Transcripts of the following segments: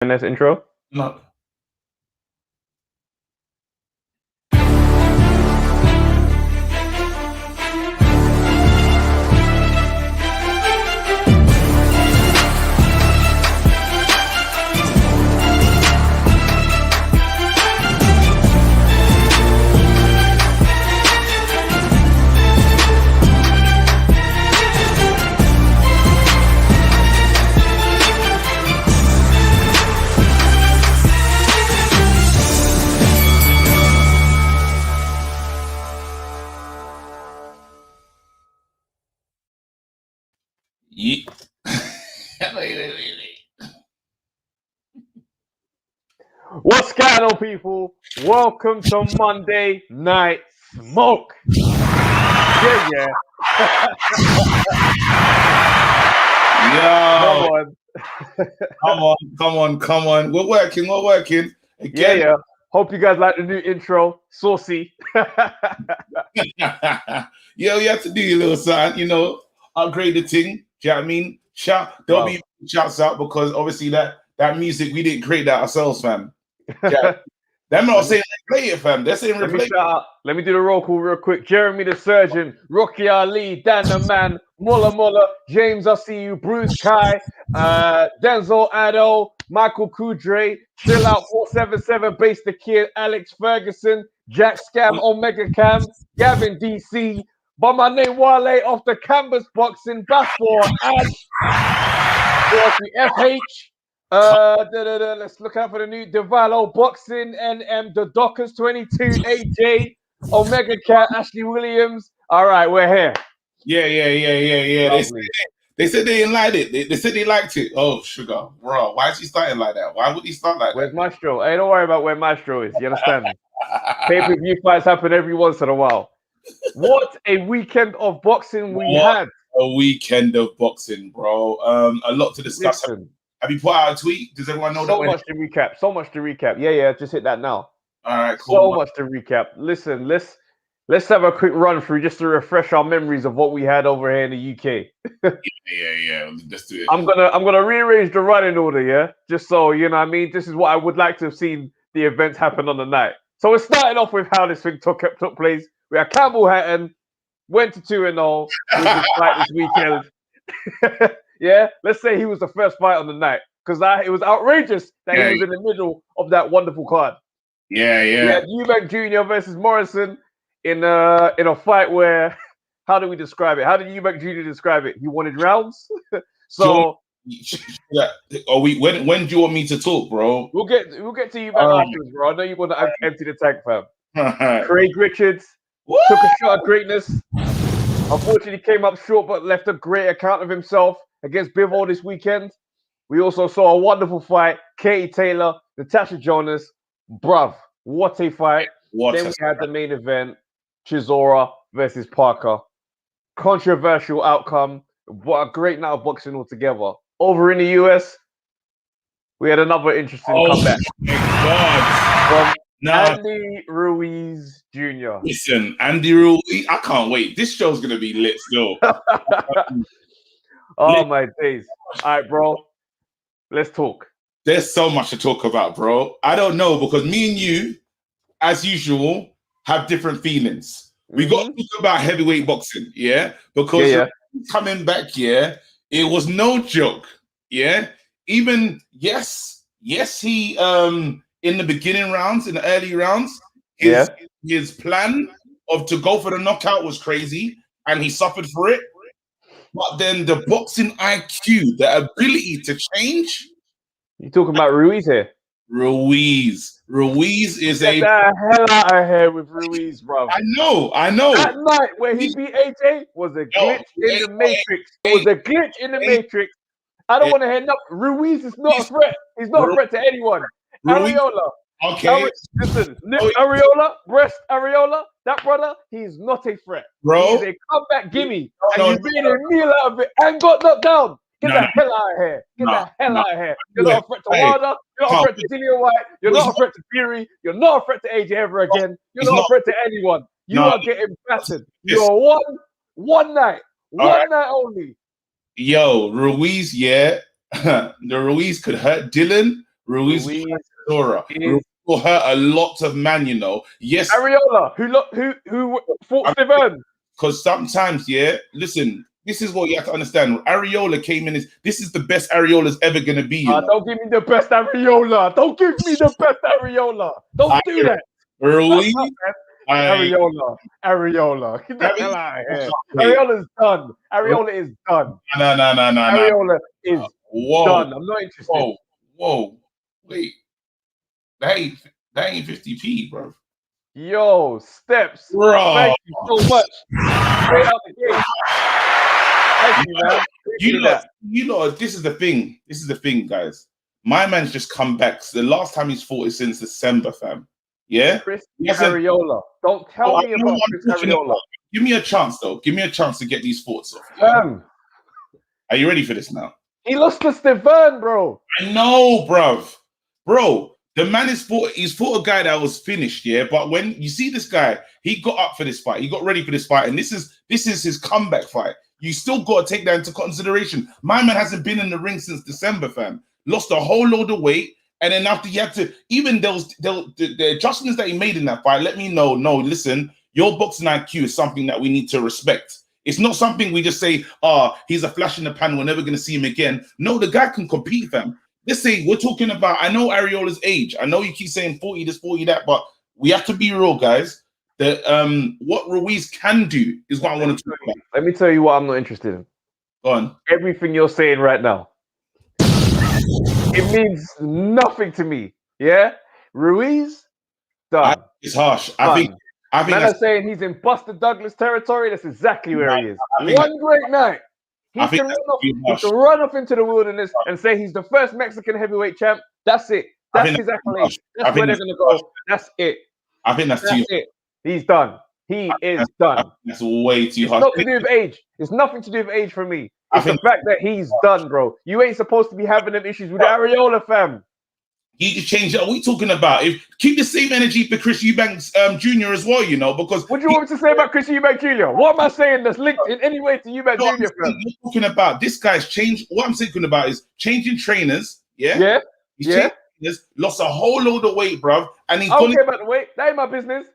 in this intro? No. Wait. What's going on, people? Welcome to Monday Night Smoke. Yeah. Yo, come on. We're working. Again. Yeah. Hope you guys like the new intro. Saucy. Yo, you have to do your little sign, upgrade the thing. Do you know what I mean? There'll be shouts out because obviously that music, we didn't create that ourselves, fam. Yeah. They're not saying play it, fam. They're saying replay. Let me do the roll call real quick. Jeremy the Surgeon, Rocky Ali, Dan the Man, Mulla, James, I see you, Bruce Kai, Denzel Addo, Michael Kudre, Chill Out 477, Base the Kid, Alex Ferguson, Jack Scam, Omega Cam, Gavin DC, by my name Wale off the Canvas Boxing, Bafor, Ash, FH. Let's look out for the new Devalo Boxing, NM, the Dockers 22, AJ, Omega Cat, Ashley Williams. All right, we're here. Yeah. They said they didn't like it. They said they liked it. Oh, sugar, bro. Why is he starting like that? Why would he start like Where's Maestro? Hey, don't worry about where Maestro is. You understand me? Pay-per-view fights happen every once in a while. What a weekend of boxing we had. A weekend of boxing, bro. A lot to discuss. Listen. Have you put out a tweet? Does everyone know that? So much to recap. Yeah, just hit that now. All right, cool. So much to recap. Listen, let's have a quick run through just to refresh our memories of what we had over here in the UK. Yeah. Let's do it. I'm gonna rearrange the running order, yeah? Just so you know what I mean. This is what I would like to have seen the events happen on the night. So we're starting off with how this thing took place. We had Campbell Hatton, went to 2-0 with his fight this weekend. Yeah, let's say he was the first fight on the night because it was outrageous that he was in the middle of that wonderful card. Yeah. We had Eubank Jr. versus Morrison in a fight where, how do we describe it? How did Eubank Jr. describe it? He wanted rounds. When do you want me to talk, bro? We'll get to Eubank afterwards, bro. I know you want to empty the tank, fam. Craig Richards took a shot at greatness. Unfortunately, came up short, but left a great account of himself against Bivol this weekend. We also saw a wonderful fight. Katie Taylor, Natasha Jonas. Bruv, what a fight. Then we had the main event, Chisora versus Parker. Controversial outcome. What a great night of boxing altogether. Over in the US, we had another interesting comeback. My God. Andy Ruiz Jr. Listen, Andy Ruiz, I can't wait. This show's going to be lit still. Oh, my days. All right, bro. Let's talk. There's so much to talk about, bro. I don't know because me and you, as usual, have different feelings. We got to talk about heavyweight boxing, yeah? Because coming back, it was no joke, yeah? Even, yes, he, in the beginning rounds, in the early rounds, his plan to go for the knockout was crazy, and he suffered for it. But then the boxing IQ, the ability to change. You talking about Ruiz here? Ruiz is Get the hell out of here with Ruiz, bro. I know. That night where he beat AJ was a glitch in the Matrix. It was a glitch in the Matrix. I don't want to head up. Ruiz is not a threat. He's not a threat to anyone. Areola. Okay. Listen, Areola, Areola, that brother, he's not a threat. Bro. He's a comeback gimme. And you made a meal out of it and got knocked down. Get the hell out of here. Get the hell out of here. You're not a threat to Wilder. You're not a threat to Dillian White. You're not a threat to Fury. You're not a threat to AJ ever again. You're not a threat to anyone. You are getting battered. You're one night. One night only. Yo, Ruiz, the Ruiz could hurt Dylan. Ruiz will hurt a lot of man, you know. Yes, Ariola, who fought Steven. Because sometimes, listen, this is what you have to understand. Ariola came in. This is the best Ariola's ever gonna be. You know? Don't give me the best Ariola. Don't give me the best Ariola. Don't do that. Ruiz. Ariola. Get the hell out of here. Ariola's done. Ariola is done. No. Ariola is done. I'm not interested. Whoa. Wait. That ain't 50p, bro. Yo, Steps. Bro. Thank you so much. Straight out the gate. Thank you, man. You know, this is the thing. This is the thing, guys. My man's just come back. So the last time he's fought is since December, fam. Yeah? Chris Ariola. Don't tell me about Chris Ariola. Give me a chance, though. Give me a chance to get these thoughts off. Yeah? Are you ready for this now? He lost to Steven, bro. I know, bruv. Bro, the man he's fought a guy that was finished, yeah? But when you see this guy, he got up for this fight. He got ready for this fight. And this is his comeback fight. You still got to take that into consideration. My man hasn't been in the ring since December, fam. Lost a whole load of weight. And then after you had to, even the adjustments that he made in that fight, let me know, no, listen, your boxing IQ is something that we need to respect. It's not something we just say, he's a flash in the pan, we're never going to see him again. No, the guy can compete, fam. Let's say we're talking about, I know Ariola's age. I know you keep saying 40 this, 40 that, but we have to be real, guys. That what Ruiz can do is what I want to talk about. Let me tell you what I'm not interested in. Go on. Everything you're saying right now. It means nothing to me. Yeah? Ruiz, done. It's harsh. I think man are saying he's in Buster Douglas territory. That's exactly where he is. One great night. He can run off into the wilderness and say he's the first Mexican heavyweight champ. That's it. That's his accolade. That's where they're going to go. That's it. I think that's too it. He's done. He is done. That's way too hard. It's nothing to do with age. It's nothing to do with age for me. It's the fact that he's done, bro. You ain't supposed to be having them issues with Ariola, fam. You can change it. What are we talking about? Keep the same energy for Chris Eubanks Jr. as well, you know, because... What do you want me to say about Chris Eubanks Jr.? What am I saying that's linked in any way to Eubanks Jr., fam? You're talking about this guy's changed. What I'm thinking about is changing trainers, yeah? Yeah? He's changed trainers, lost a whole load of weight, bruv. And he's I don't care about the weight. That ain't my business.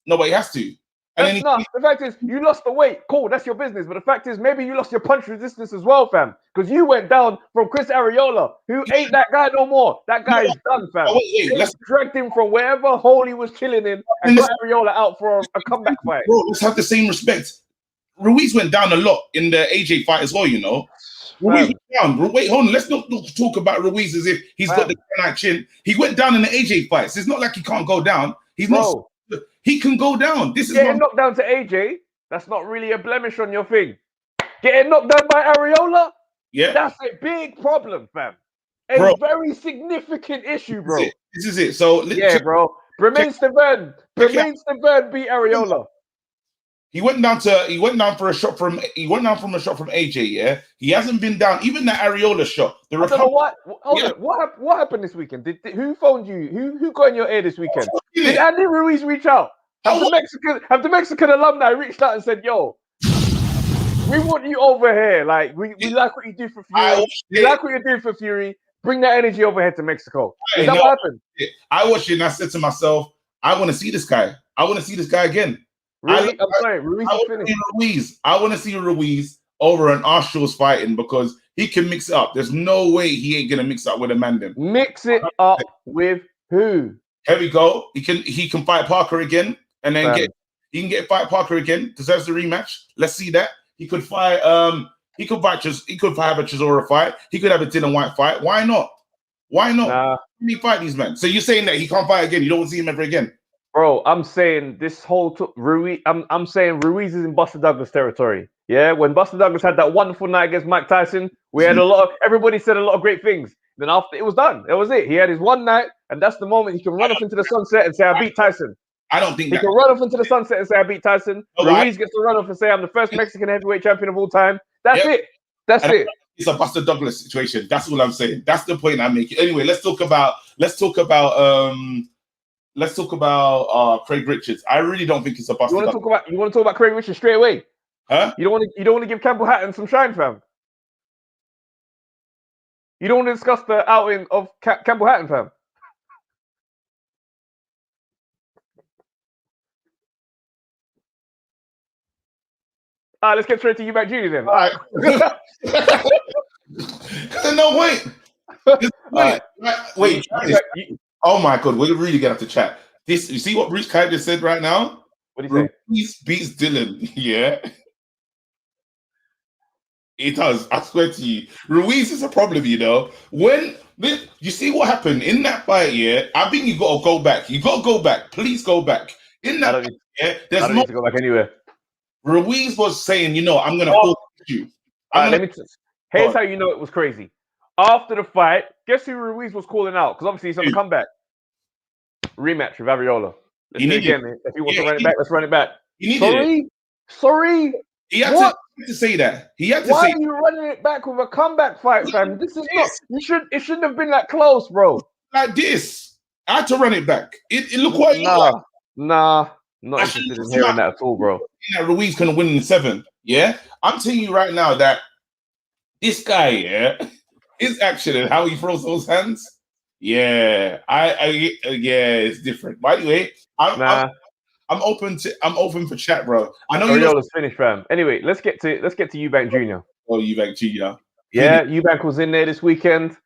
No, but he has to. And the fact is, you lost the weight. Cool, that's your business. But the fact is, maybe you lost your punch resistance as well, fam. Because you went down from Chris Ariola, who ain't that guy no more. That guy is done, fam. Let's dragged him from wherever hole he was chilling in and got Ariola out for a comeback fight. Bro, let's have the same respect. Ruiz went down a lot in the AJ fight as well, you know. Ruiz went down. Wait, hold on. Let's not talk about Ruiz as if he's got the granite chin. He went down in the AJ fights. It's not like he can't go down. He's not. He can go down. This is getting knocked down to AJ. That's not really a blemish on your thing. Getting knocked down by Ariola. Yeah, that's a big problem, fam. A very significant issue, bro. This is it. So bro. Bremain Steven beat Ariola. He went down from a shot from AJ. Yeah, he hasn't been down. Even the Ariola shot. What happened this weekend? Who phoned you? Who got in your ear this weekend? Did Andy Ruiz reach out? Have the Mexican alumni reached out and said, "Yo, we want you over here. Like we like what you do for Fury. We like what you're doing for Fury. Bring that energy over here to Mexico." Is that what happened? I watched it and I said to myself, "I want to see this guy. I want to see this guy again." Really? I'm sorry, Ruiz is finished. I want to see Ruiz over an Arshaw's fighting because he can mix it up. There's no way he ain't gonna mix it up with a man. Mix it up with who? Here we go. He can fight Parker again, and then fight Parker again. Deserves the rematch. Let's see that. He could fight. He could have a Chisora fight. He could have a Dylan White fight. Why not? Why not? Let me fight these men. So you're saying that he can't fight again? You don't want to see him ever again? Bro, I'm saying this whole Ruiz. I'm saying Ruiz is in Buster Douglas territory. Yeah, when Buster Douglas had that wonderful night against Mike Tyson, we had everybody said a lot of great things. Then after it was done, that was it. He had his one night, and that's the moment he can run off into the sunset and say, "I beat Tyson." I don't think he can run off into the sunset and say, "I beat Tyson." Ruiz gets to run off and say, "I'm the first Mexican heavyweight champion of all time." That's it. That's it. It's a Buster Douglas situation. That's all I'm saying. That's the point I'm making. Anyway, let's talk about Craig Richards. I really don't think it's a Buster. You want to talk about Craig Richards straight away? Huh? You don't want to give Campbell Hatton some shine, fam. You don't want to discuss the outing of Campbell Hatton, fam? All right, let's get straight to Eubank Jr. then. All right. No, wait. Wait. Oh my God, we're really gonna have to chat. You see what Bruce Kai just said right now? What did he say? Ruiz beats Dylan. Yeah. It does. I swear to you. Ruiz is a problem, you know. When you see what happened in that fight, yeah, I think you got to go back. You got to go back. Please go back. In that fight, yeah, I don't need to go back anywhere. Ruiz was saying, I'm going to force you. Here's how you know it was crazy. After the fight, guess who Ruiz was calling out? Because obviously he's on the comeback. Rematch with Arreola. Let's do it again. If he wants to run it back, let's run it back. Sorry. He had to say that. Why are you running it back with a comeback fight, fam? This is not. It shouldn't have been that close, bro. Like this. I had to run it back. It looked quite. Not interested in hearing that at all, bro. Ruiz gonna win in 7. Yeah, I'm telling you right now that this guy, his action and how he throws those hands, it's different. By the way, I'm open for chat, bro. I know Arreola's finished, fam. Anyway, let's get to Eubank Jr. Oh, Eubank Jr. Yeah, Eubank was in there this weekend,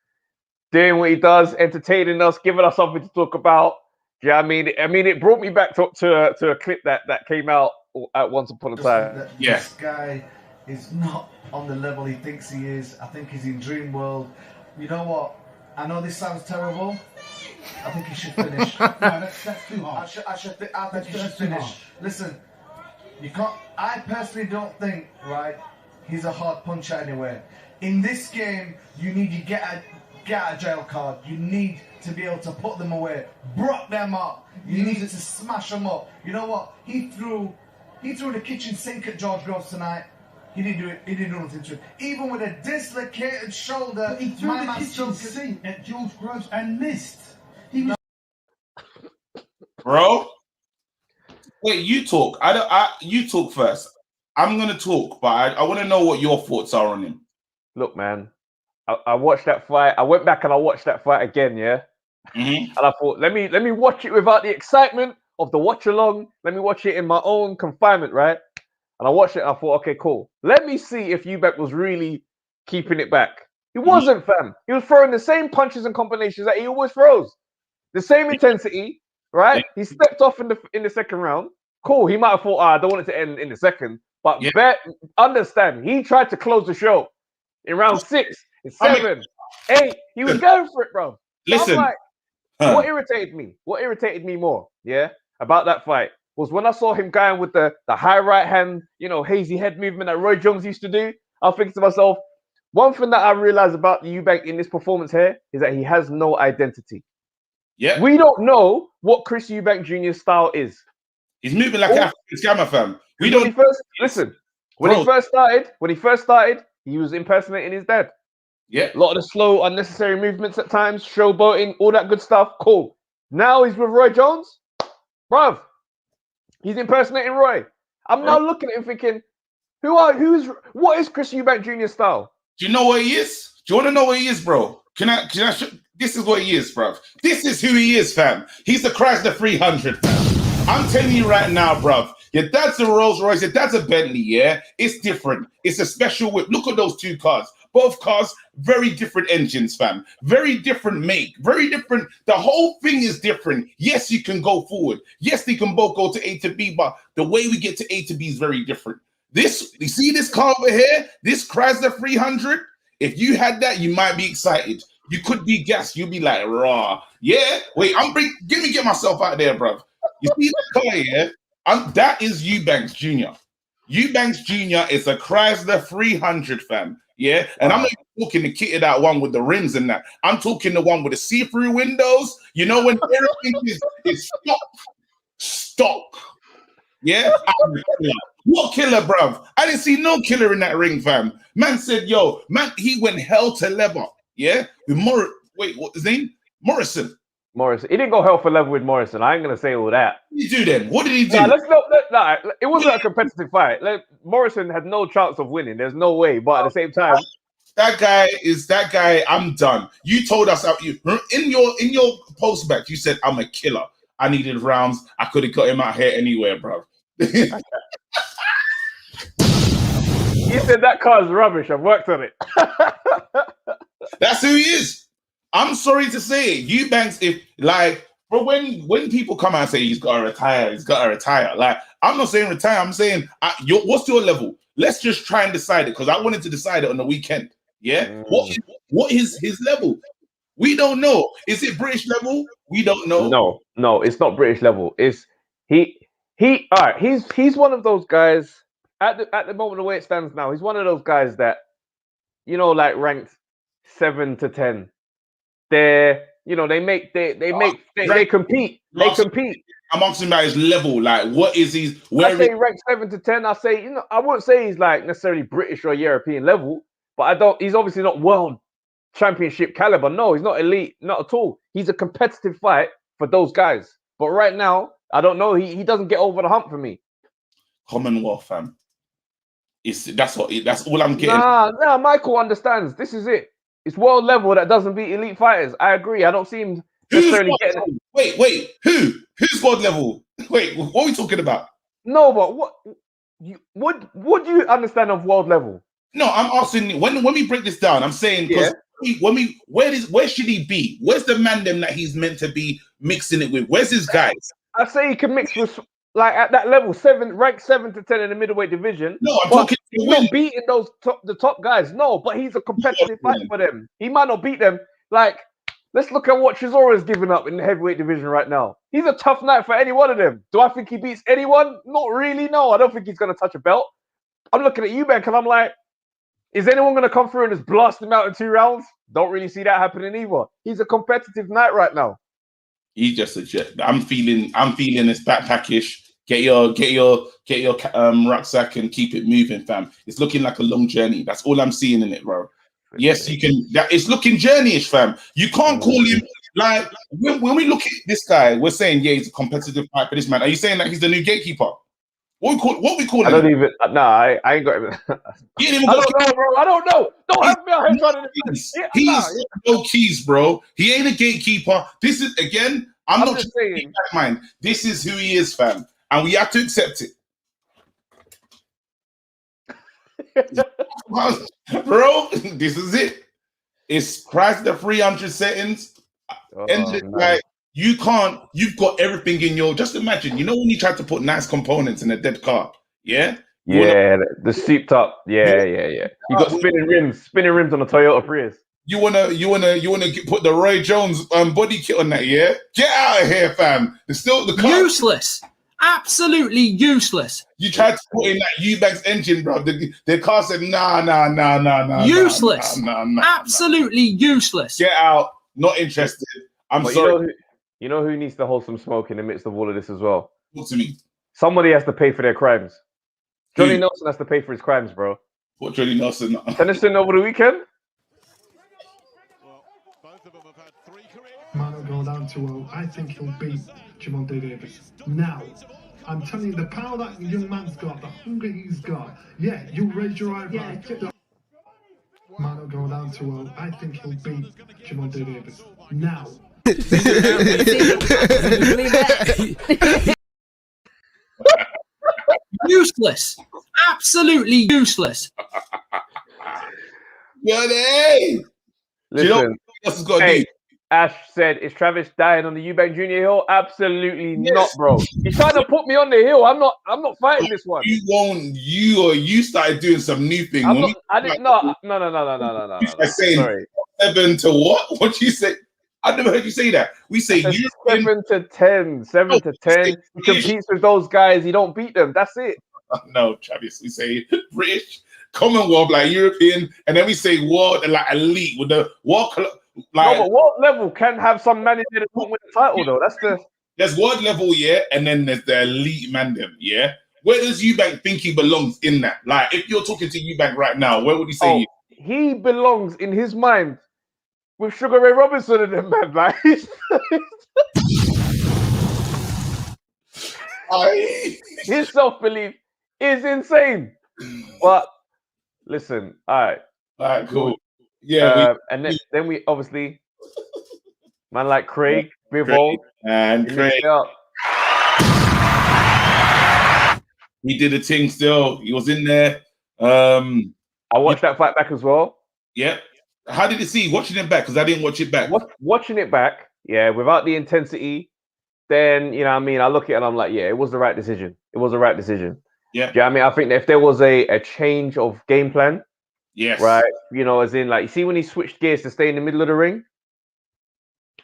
doing what he does, entertaining us, giving us something to talk about. Yeah, I mean, it brought me back to a clip that came out at Once Upon a Time. This guy is not on the level he thinks he is. I think he's in dream world. You know what? I know this sounds terrible. I think he should finish. No, that's too hard. I think he should finish. Listen, you can't. I personally don't think, right, he's a hard puncher anyway. In this game, you need to get a jail card. You need to be able to put them away, block them up. You need to smash them up. You know what? He threw the kitchen sink at George Groves tonight. He didn't do it. He didn't do nothing to it. Even with a dislocated shoulder, but he threw the kitchen sink at George Groves and missed. Bro, wait. You talk. You talk first. I'm gonna talk, but I want to know what your thoughts are on him. Look, man. I watched that fight. I went back and I watched that fight again, yeah. Mm-hmm. And I thought, let me watch it without the excitement of the watch along. Let me watch it in my own confinement, right? And I watched it. And I thought, okay, cool. Let me see if Eubank was really keeping it back. He wasn't, fam. He was throwing the same punches and combinations that he always throws, the same intensity, right? He stepped off in the second round. Cool. He might have thought, I don't want it to end in the second, but understand, he tried to close the show in round 6. In 7, 8, he was going for it, bro. Listen, like, what irritated me more, about that fight was when I saw him going with the high right hand, hazy head movement that Roy Jones used to do. I was thinking to myself, one thing that I realized about the Eubank in this performance here is that he has no identity. Yeah, we don't know what Chris Eubank Jr.'s style is. He's moving like African scammer, fam. When he first started, he was impersonating his dad. Yeah, a lot of the slow, unnecessary movements at times, showboating, all that good stuff. Cool. Now he's with Roy Jones, bruv. He's impersonating Roy. I'm now looking at him thinking, what is Chris Eubank Jr.'s style? Do you know what he is? Do you want to know what he is, bro? Can I this is what he is, bruv. This is who he is, fam. He's the Chrysler 300, fam. I'm telling you right now, bruv. Your dad's a Rolls Royce, your dad's a Bentley, yeah? It's different. It's a special whip. Look at those two cars. Both cars, very different engines, fam. Very different make. Very different. The whole thing is different. Yes, you can go forward. Yes, they can both go to A to B, but the way we get to A to B is very different. You see this car over here? This Chrysler 300? If you had that, you might be excited. You could be gassed. You'd be like, raw. Yeah? Wait, get myself out there, bruv. You see the car here? That is Eubanks Jr. Eubanks Jr. is a Chrysler 300, fam. Yeah, and I'm not even talking the kitted out one with the rims and that. I'm talking the one with the see-through windows. You know, when everything is stock. Yeah? What killer, bruv? I didn't see no killer in that ring, fam. Man said, he went hell to leather. Yeah? With what's his name? Morrison. He didn't go hell for leather with Morrison. I ain't going to say all that. What did he do then? What did he do? It wasn't a competitive fight. Morrison had no chance of winning. There's no way. But at the same time, That guy. I'm done. You told us in your post back. You said I'm a killer. I needed rounds. I could have got him out here anywhere, bro. You said that car's rubbish. I've worked on it. That's who he is. I'm sorry to say it. Eubanks, but when people come out and say he's got to retire, Like, I'm not saying retire. I'm saying, what's your level? Let's just try and decide it, because I wanted to decide it on the weekend. Yeah, what is his level? We don't know. Is it British level? We don't know. No, it's not British level. It's he. All right, he's one of those guys at the moment, the way it stands now. He's one of those guys that, like ranked 7 to 10. They compete. They compete. I'm asking about his level. Like, what is his? I say ranked 7 to 10. I say, I wouldn't say he's like necessarily British or European level, but he's obviously not world championship caliber. No, he's not elite, not at all. He's a competitive fight for those guys. But right now, I don't know. He doesn't get over the hump for me. Commonwealth, fam. That's all I'm getting. Nah, Michael understands. This is it. It's world level that doesn't beat elite fighters. I agree. I don't see him necessarily getting it. Wait. Who's world level? Wait, what are we talking about? No, but what do you understand of world level? No, I'm asking when we break this down. I'm saying because where should he be? Where's the man them that he's meant to be mixing it with? Where's his guys? I say he can mix with like at that level, ranked 7 to 10 in the middleweight division. No, I'm talking. He's not beating the top guys. No, but he's a competitive fight for them. He might not beat them. Like, let's look at what Chisora is giving up in the heavyweight division right now. He's a tough night for any one of them. Do I think he beats anyone? Not really. No, I don't think he's going to touch a belt. I'm looking at Eubank and I'm like, is anyone going to come through and just blast him out in 2 rounds? Don't really see that happening either. He's a competitive night right now. He's just a jet. I'm feeling this backpackish. Get your rucksack and keep it moving, fam. It's looking like a long journey. That's all I'm seeing in it, bro. Yes, you can. It's looking journey-ish, fam. You can't call him like when we look at this guy. We're saying he's a competitive fight for this man. Are you saying that he's the new gatekeeper? What we call him? I don't even. I ain't got him. He ain't even got I don't know. Don't have me out here trying to. He's no keys, bro. He ain't a gatekeeper. This is again. I'm not just saying. Mind. This is who he is, fam, and we have to accept it. Bro, this is it. It's Christ the 300 settings. Like you can't. You've got everything in your. Just imagine. You know when you try to put nice components in a dead car. Yeah. The souped up. Yeah. You got spinning rims on a Toyota Prius. You wanna put the Roy Jones body kit on that? Yeah. Get out of here, fam. It's still the car. Useless. Absolutely useless. You tried to put in that Eubanks engine, bro. The car said, nah. Useless. Nah. Absolutely useless. Get out. Not interested. I'm sorry. You know who needs to hold some smoke in the midst of all of this as well? Talk to me. Somebody has to pay for their crimes. Johnny Nelson has to pay for his crimes, bro. What Johnny Nelson? Tennyson over the weekend? Man will go down 2-0. I think he'll beat Gervonta Davis. Now, I'm telling you, the power that young man's got, the hunger he's got. Yeah, you raise your eyebrow. Man will go down 2-0. I think he'll beat Gervonta Davis. Now. Useless. Absolutely useless. Hey. Listen. This is going to be. Ash said, is Travis dying on the Eubank Jr. hill? Absolutely not, bro. He's trying to put me on the hill. I'm not fighting this one. You started doing some new thing. No. Saying 7 to what? What you say? I never heard you say that. We say 7 to 10. 7 to 10. He competes with those guys. He don't beat them. That's it. No, Travis. We say British, Commonwealth, like European, and then we say world, like elite with the world. Like, no, but what level can have some man in there that won't win the title though? There's world level, yeah, and then there's the elite man them, yeah. Where does Eubank think he belongs in that? Like, if you're talking to Eubank right now, where would he say? He belongs in his mind with Sugar Ray Robinson and them, man. Like, his self-belief is insane. But listen, all right, cool. Yeah. And then we obviously, man like Craig, Bivol, and Craig. He did a thing still. He was in there. I watched that fight back as well. Yeah. How did you see watching it back? Because I didn't watch it back. Watching it back, yeah, without the intensity, then you know what I mean. I look at it and I'm like, yeah, it was the right decision. It was the right decision. Yeah. Do you know what I mean? I think that if there was a change of game plan, yes, right, you know, as in like you see when he switched gears to stay in the middle of the ring.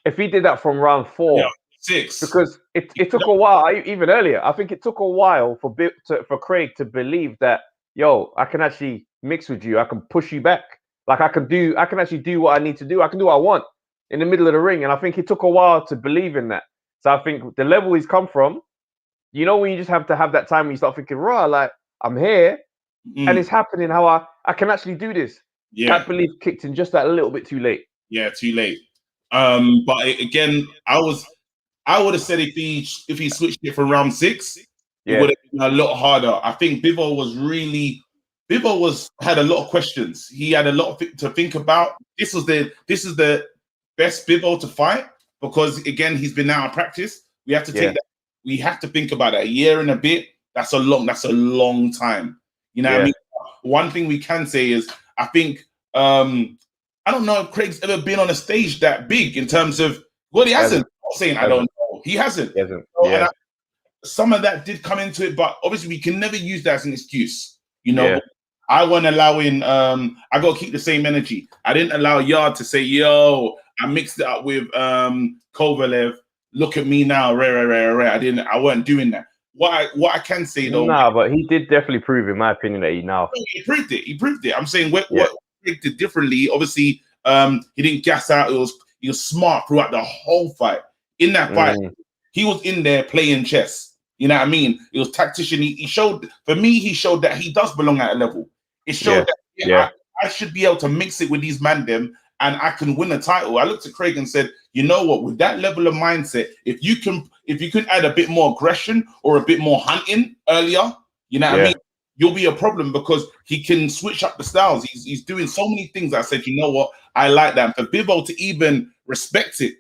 If he did that from round 4, 6, because it took a while, even earlier. I think it took a while for Craig to believe that, yo, I can actually mix with you. I can push you back. Like I can actually do what I need to do. I can do what I want in the middle of the ring. And I think it took a while to believe in that. So I think the level he's come from, you know, when you just have to have that time when you start thinking, right, like I'm here and it's happening how I can actually do this. Yeah. That belief kicked in just that a little bit too late. Yeah, too late. But again, I would have said if he switched it for round 6, it would have been a lot harder. I think Bivol had a lot of questions. He had a lot to think about. This is the best Bivol to fight because again he's been out of practice. We have to take that. We have to think about it. A year and a bit. That's a long time. You know what I mean? One thing we can say is I think I don't know if Craig's ever been on a stage that big in terms of he hasn't. I'm not saying I don't know. He hasn't. So, some of that did come into it, but obviously we can never use that as an excuse. You know, I wasn't allowing. I got to keep the same energy. I didn't allow Yard to say, "Yo, I mixed it up with Kovalev. Look at me now, rare." I weren't doing that. What I can say though, but he did definitely prove, in my opinion, that he proved it. I'm saying what Craig did differently. Obviously, he didn't gas out. He was smart throughout the whole fight. In that fight, he was in there playing chess. You know what I mean? He was tactician. He showed, for me, that he does belong at a level. It showed that I should be able to mix it with these man them and I can win a title. I looked at Craig and said, you know what, with that level of mindset, if you can add a bit more aggression or a bit more hunting earlier, you know what I mean? You'll be a problem because he can switch up the styles. He's doing so many things. I said, you know what, I like that. For Bivol to even respect it.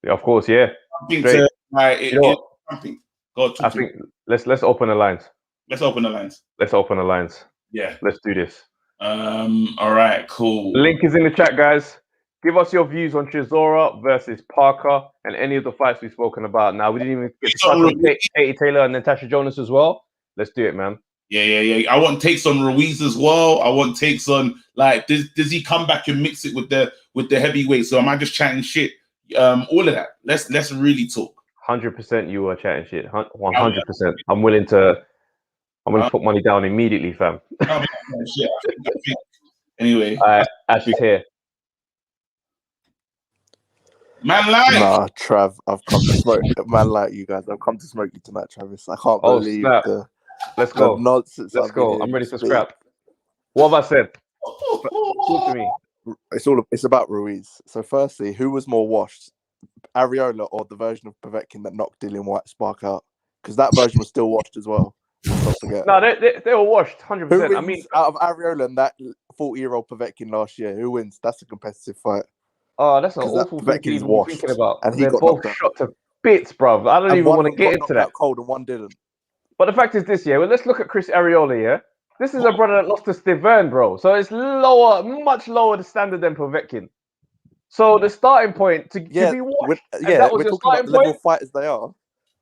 Of course, yeah. Something. I think let's open the lines. Let's open the lines. Yeah. Let's do this. All right, cool. The link is in the chat, guys. Give us your views on Chisora versus Parker and any of the fights we've spoken about. Now, we didn't even get to touch on Katie Taylor and Natasha Jonas as well. Let's do it, man. Yeah. I want takes on Ruiz as well. I want takes on, like, does he come back and mix it with the heavyweight? So am I just chatting shit? All of that. Let's really talk. 100% you are chatting shit. 100%. I'm willing to put money down immediately, fam. Anyway. Ash is here. Man like. Nah, Trav, I've come to smoke. Man like you guys. I've come to smoke you tonight, Travis. I can't believe the nonsense. Let's go. I'm ready to scrap. What have I said? Talk to me. It's about Ruiz. So firstly, who was more washed? Ariola or the version of Povetkin that knocked Dillian White Spark out? Because that version was still washed as well. No, they were washed 100%. Who wins I mean, out of Ariola and that 40-year-old Povetkin last year, who wins? That's a competitive fight. Oh, that's an awful thing to even be thinking about. And they're both shot to bits, bruv. I don't even want to get into that. Cold and one didn't. But the fact is this, well, let's look at Chris Ariola, yeah? This is a brother that lost to Stiverne, bro. So it's much lower the standard than Povetkin. So the starting point to be washed, that was we're talking about the level of fighters they are.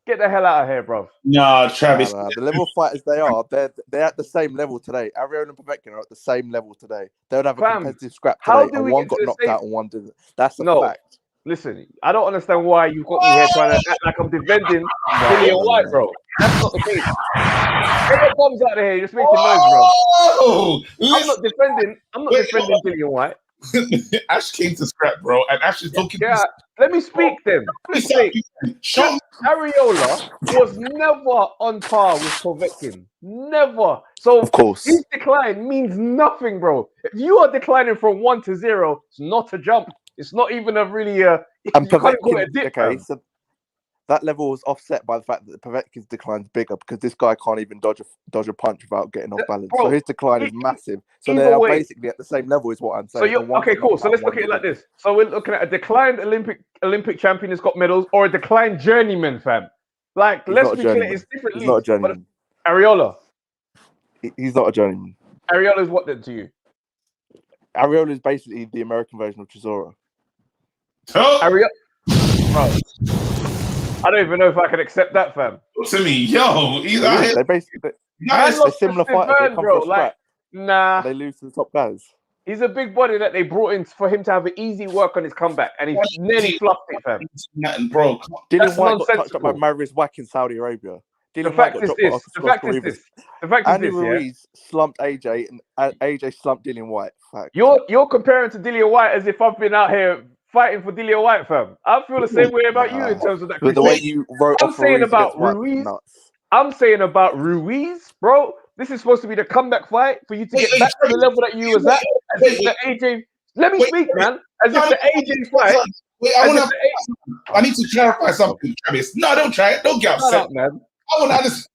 Get the hell out of here, bro. No, Travis. The level of fighters they are, they're at the same level today. Ariola and Povetkin are at the same level today. They would have a competitive scrap today, and one got knocked out and one didn't. That's a fact. Listen, I don't understand why you've got me here trying to act like I'm defending Dillian White, bro. That's not the case. Get your bombs out of here. You're just making noise, bro. I'm not defending Dillian White. Ash came to scrap, bro, and Ash is talking. Yeah, let me speak then. Ariola was never on par with Povetkin. Never. So of course, his decline means nothing, bro. If you are declining from 1 to 0, it's not a jump. It's not even a really. And Povetkin, okay, so that level was offset by the fact that Povetkin's decline is bigger because this guy can't even dodge a punch without getting off balance. Bro, so his decline is massive. So either they are way- basically at the same level, is what I'm saying. So you're okay, cool. So let's look at it like this. So we're looking at a declined Olympic champion who's got medals, or a declined journeyman, fam. Like, He's let's not a be clear, journeyman. it's different He's not a leagues. But journeyman. Areola. He's not a journeyman. Areola's what then to you? Areola is basically the American version of Chisora. Oh, Areola. Bro. I don't even know if I can accept that, fam. to me, yo, he's out here. They basically Man Nice. a lost to similar Steve fighter. They Byrne, come bro. for a Like, scrap, nah. and they lose to the top guys. He's a big body that they brought in for him to have an easy work on his comeback, and he nearly fluffed it, fam. Nothing, bro. Dylan That's White got touched up by nonsensical. Marius Wack in Saudi Arabia. The Dylan White fact got is dropped by this. Oscar The fact is Rivas. this. The fact is Andy this, yeah. Ruiz slumped AJ, and AJ slumped Dylan White. Fact. You're comparing to Dillian White as if I've been out here fighting for Dillian White, fam. I feel the same way about you in terms of that. But the way criticism. you wrote I'm off saying Ruiz about against White was Ruiz. nuts. I'm saying about Ruiz, bro. This is supposed to be the comeback fight for you to get back to the level that you was at. As if the AJ. Let me speak, man. As if the AJ fight. Wait, I need to clarify something, Travis. No, don't try it. Don't get Shut upset. up, man. I want to understand.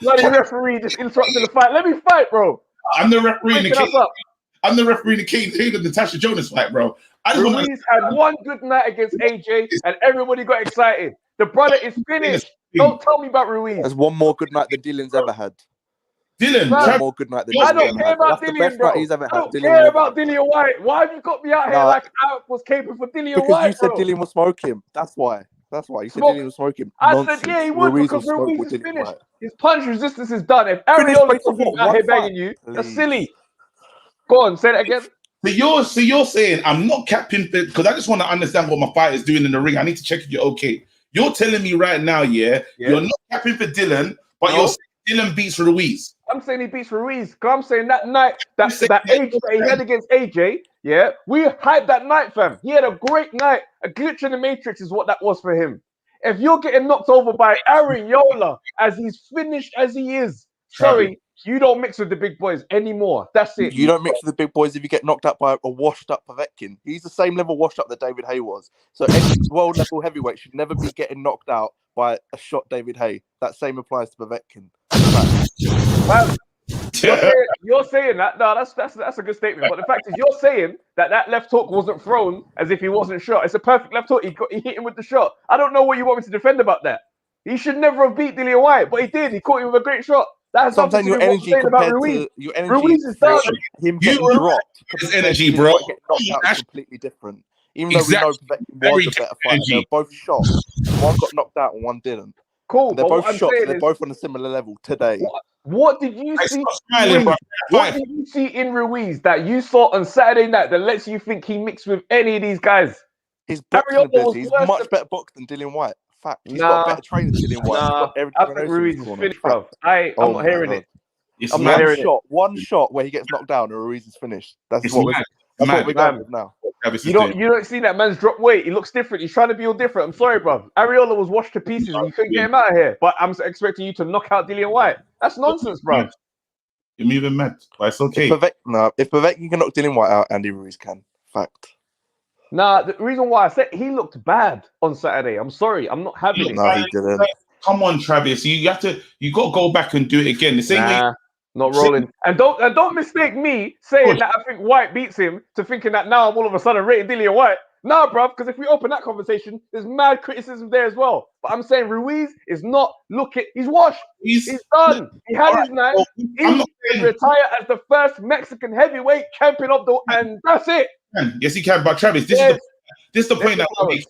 Bloody referee just interrupting the fight. Let me fight, bro. I'm the referee in the Breaking us case. up. I'm the referee in the Kane Taylor Natasha Jonas fight, bro. I just want Ruiz had one good night against AJ, and everybody got excited. The brother is finished. Don't tell me about Ruiz. There's one more good night that Dylan's ever had. Dylan. Bro, One Travis, more good night that I Dylan's don't ever care had. about That's the Dillian, best bro. fight he's ever I had. don't Dylan care never about had. Dillian White. Why have you got me out here Nah. like I was caping for Dillian Because White, you said bro? Dylan was smoking. That's why. You said Smoke. Dylan was smoking. I Nonsense. said, yeah, he would Ruiz because will smoke Ruiz with is Dylan finished. White. His punch resistance is done. If Finished Areola's based on what? out One here fight? banging you, that's Please. silly. Go on, say that again. So you're saying I'm not capping because I just want to understand what my fight is doing in the ring. I need to check if you're okay. You're telling me right now, yeah. You're not capping for Dylan, but No. you're saying Dylan beats Ruiz. I'm saying he beats Ruiz. Cause I'm saying that night, that AJ that he had against AJ, yeah, we hyped that night, fam. He had a great night. A glitch in the matrix is what that was for him. If you're getting knocked over by Areola as he's finished as he is, sorry, you don't mix with the big boys anymore. That's it. You don't mix with the big boys if you get knocked out by a washed-up Povetkin. He's the same level washed up that David Hay was. So any world-level heavyweight should never be getting knocked out by a shot David Hay. That same applies to Povetkin. Well, you're saying that. No, that's a good statement. But the fact is, you're saying that left hook wasn't thrown as if he wasn't shot. It's a perfect left hook. He hit him with the shot. I don't know what you want me to defend about that. He should never have beat Dillian White, but he did. He caught him with a great shot. That's Sometimes your energy compared to your energy, Ruiz is done. him getting dropped. His energy, bro. Getting knocked out is completely different. Even though we know Povetkin was a better fighter, they're both shot. One got knocked out and one didn't. Cool. And they're but both shot. They're both on a similar level today. What did you see? Smiling, bro. What did you see in Ruiz that you saw on Saturday night that lets you think he mixed with any of these guys? His boxing ability, he's much better boxed than Dylan White. Fact. He's got better training than Dylan White. I think Ruiz is finished, bro. I'm not hearing it. I'm not hearing it. One shot where he gets knocked down and Ruiz is finished. That's what we're going with now. You don't see that man's drop weight. He looks different. He's trying to be all different. I'm sorry, bro. Areola was washed to pieces and you couldn't get him out of here. But I'm expecting you to knock out Dillian White. That's nonsense, bro. You're moving mad, but it's okay. If Povetkin can knock Dylan White out, Andy Ruiz can. Fact. Nah, the reason why I said he looked bad on Saturday. I'm sorry. I'm not having it. No, he didn't. Come on, Travis. You got to go back and do it again. The same way. Not rolling. And don't mistake me saying that I think White beats him to thinking that now I'm all of a sudden rating Dillian White. Nah, bruv, because if we open that conversation, there's mad criticism there as well. But I'm saying Ruiz is not looking. He's washed. He's done. He had his night. He retired as the first Mexican heavyweight champion of the, and that's it. Yes, he can. But Travis, this is the point that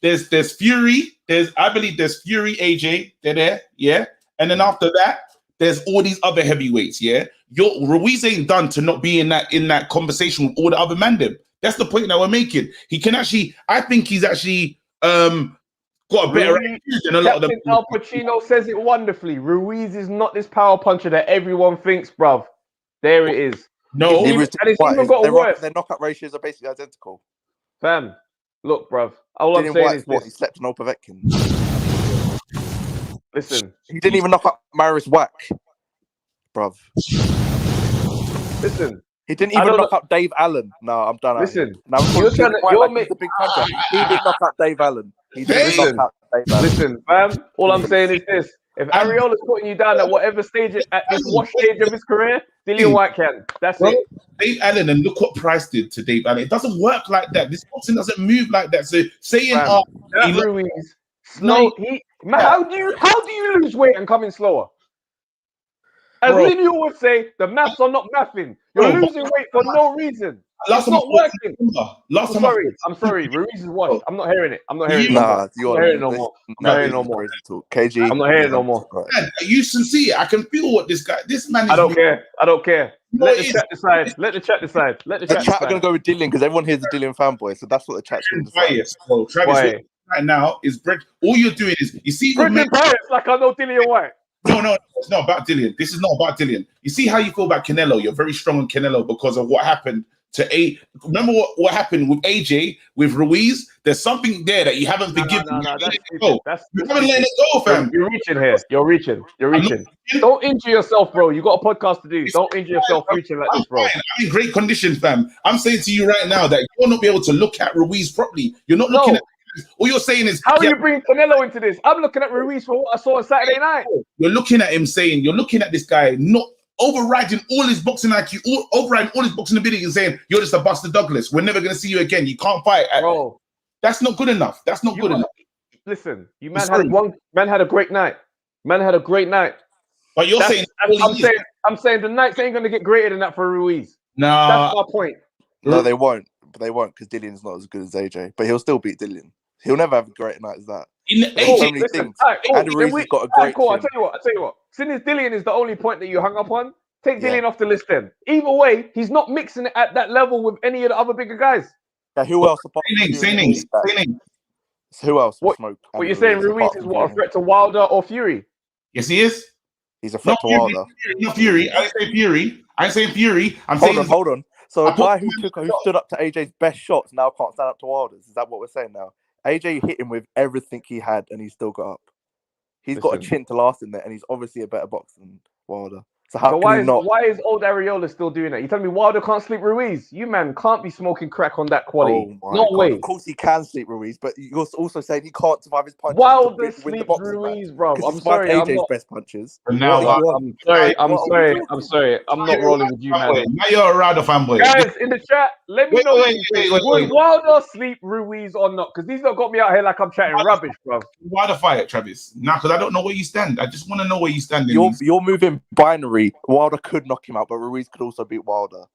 there's Fury. I believe there's Fury, AJ. They're there, yeah. And then after that, there's all these other heavyweights, yeah. Ruiz ain't done to not be in that conversation with all the other man them. That's the point that we're making. He can actually, I think he's actually got a better attitude than a lot of them. Al Pacino says it wonderfully. Ruiz is not this power puncher that everyone thinks, bruv. There it is. No, and it's even got worse. Their knockout ratios are basically identical. Fam, look, bruv. All I'm saying is what he slept on Povetkin. Listen, he didn't even knock up Marius Wack, bruv. Listen, he didn't even knock up Dave Allen. No, I'm done. Listen, now you're the big puncher. He did knock up Dave Allen. Listen, fam. All I'm saying is this: if Ariola's putting you down at whatever stage at this wash stage of his career, Dillian Whyte can. That's it. Dave Allen, and look what Price did to Dave Allen. It doesn't work like that. This boxing doesn't move like that. So saying, Ruiz, slow. How do you lose weight and come in slower? As Lineal would say, the maths are not mathing. You're losing weight for no reason. It's not working. I'm sorry. Ruiz is washed. I'm not hearing it. I'm not hearing it no more. KG. I'm not hearing it no more. Man, you sincere? I can feel what this man is. I don't care. Let the chat decide. Let the chat decide. The chat are going to go with Dillian because everyone here's a Dillian fanboy. So that's what the chat's going to decide. Travis, right now is bread. All you're doing is, you see, Brendan Paris, like I know Dillian Whyte. No, it's not about Dillian. This is not about Dillian. You see how you feel about Canelo? You're very strong on Canelo because of what happened to Remember what happened with AJ, with Ruiz? There's something there that you haven't forgiven. You haven't let it go, fam. You're reaching here. You're reaching. Don't injure yourself, bro. You got a podcast to do. Don't injure yourself reaching like this, bro. I'm in great condition, fam. I'm saying to you right now that you'll not be able to look at Ruiz properly. You're not looking at. All you're saying is, how are you bringing Canelo into this? I'm looking at Ruiz for what I saw on Saturday night. You're looking at him saying, you're looking at this guy not overriding all his boxing IQ, overriding all his boxing ability, and saying you're just a Buster Douglas. We're never gonna see you again. You can't fight, bro. That's not good enough. That's not good enough. Listen, man had a great night. Man had a great night. But you're saying, I'm saying the nights ain't gonna get greater than that for Ruiz. No, that's my point. No, they won't. But they won't because Dillian's not as good as AJ. But he'll still beat Dillian. He'll never have a great night as that. And Ruiz has got a great I'll tell you what. Since Dillian is the only point that you hung up on, take Dillian off the list then. Either way, he's not mixing it at that level with any of the other bigger guys. Who else? Say names. Who else? What you're saying, Ruiz is what, a threat to Wilder or Fury? Yes, he is. He's a threat to Wilder. Not Fury. I ain't saying Fury. Hold on. So a guy who stood up to AJ's best shots now can't stand up to Wilder's. Is that what we're saying now? AJ hit him with everything he had, and he still got up. He's got a chin to last in there, and he's obviously a better boxer than Wilder. So why is old Ariola still doing that? You tell me Wilder can't sleep Ruiz? You man can't be smoking crack on that quality. No way. Of course he can sleep Ruiz, but you're also saying he can't survive his punches. Wilder sleeps Ruiz, bro. I'm sorry. AJ's best punches. Now, I'm sorry. I'm not rolling with you, man. Now you're a Ryder fanboy. Guys, in the chat, let me know would Wilder sleep Ruiz or not? Because these lot got me out here like I'm chatting rubbish, bro. Why the fight, Travis? Now, because I don't know where you stand. I just want to know where you stand. You're moving binary. Wilder could knock him out, but Ruiz could also beat Wilder.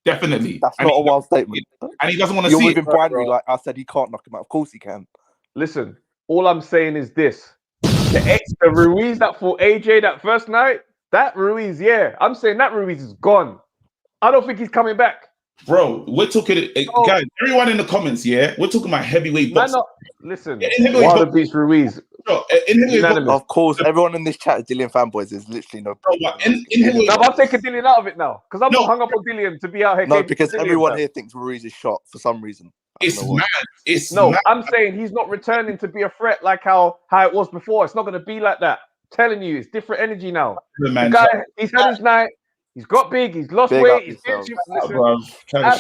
Definitely. That's not a wild statement. And he doesn't want to see it. You're moving binary, like I said, he can't knock him out. Of course he can. Listen, all I'm saying is this. The Ruiz that fought AJ that first night, that Ruiz, I'm saying that Ruiz is gone. I don't think he's coming back. Bro, we're talking, guys, everyone in the comments, we're talking about heavyweight boxing. Listen, Wilder beats Ruiz. Bro, of course, everyone in this chat is Dillian fanboys. There's literally no problem. I'm taking Dillian out of it now because I'm not hung up on Dillian to be out here. No, because everyone here thinks Ruiz is shot for some reason. It's mad. I'm saying he's not returning to be a threat like how it was before. It's not going to be like that. I'm telling you, it's different energy now. The guy, he's had his night. He's got big. He's lost weight. He's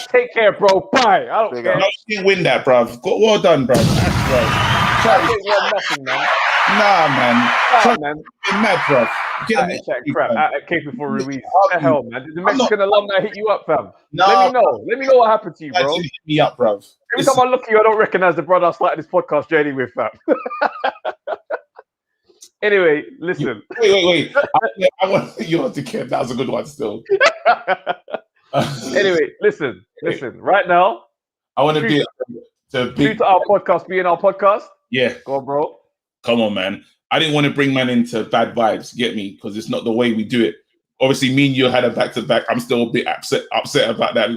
take care, bro. Bye. I don't care. You didn't win that, bro. Well done, bro. Travis ain't won nothing, man. Nah, man. Man. You're mad, bro. Crap. Out caping for Ruiz. What the hell, man? Did the Mexican alumni hit you up, fam? Let me know what happened to you, bro. Hit me up, bro. Every time I look at you, I don't recognize the brother I started this podcast journey with, fam. Anyway, listen. Wait. I want you to care. That was a good one still. Anyway, listen. Right now, I want to be to our podcast being our podcast. Yeah. Go on, bro. Come on, man. I didn't want to bring man into bad vibes, get me? Because it's not the way we do it. Obviously, me and you had a back-to-back. I'm still a bit upset about that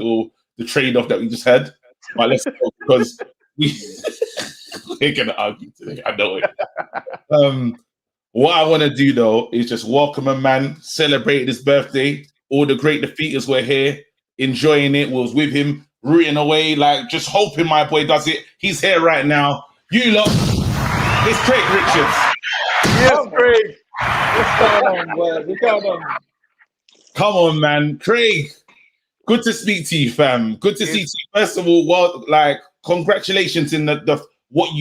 the trade-off that we just had. But let's go because we're going to argue today. I know it. What I want to do, though, is just welcome a man, celebrate his birthday. All the great defeaters were here, enjoying it. We was with him, rooting away, like just hoping my boy does it. He's here right now. You lot, it's Craig Richards. Yes, Craig. What's going on, boy? What's going on? Come on, man. Craig, good to speak to you, fam. Good to see you. First of all, congratulations in the what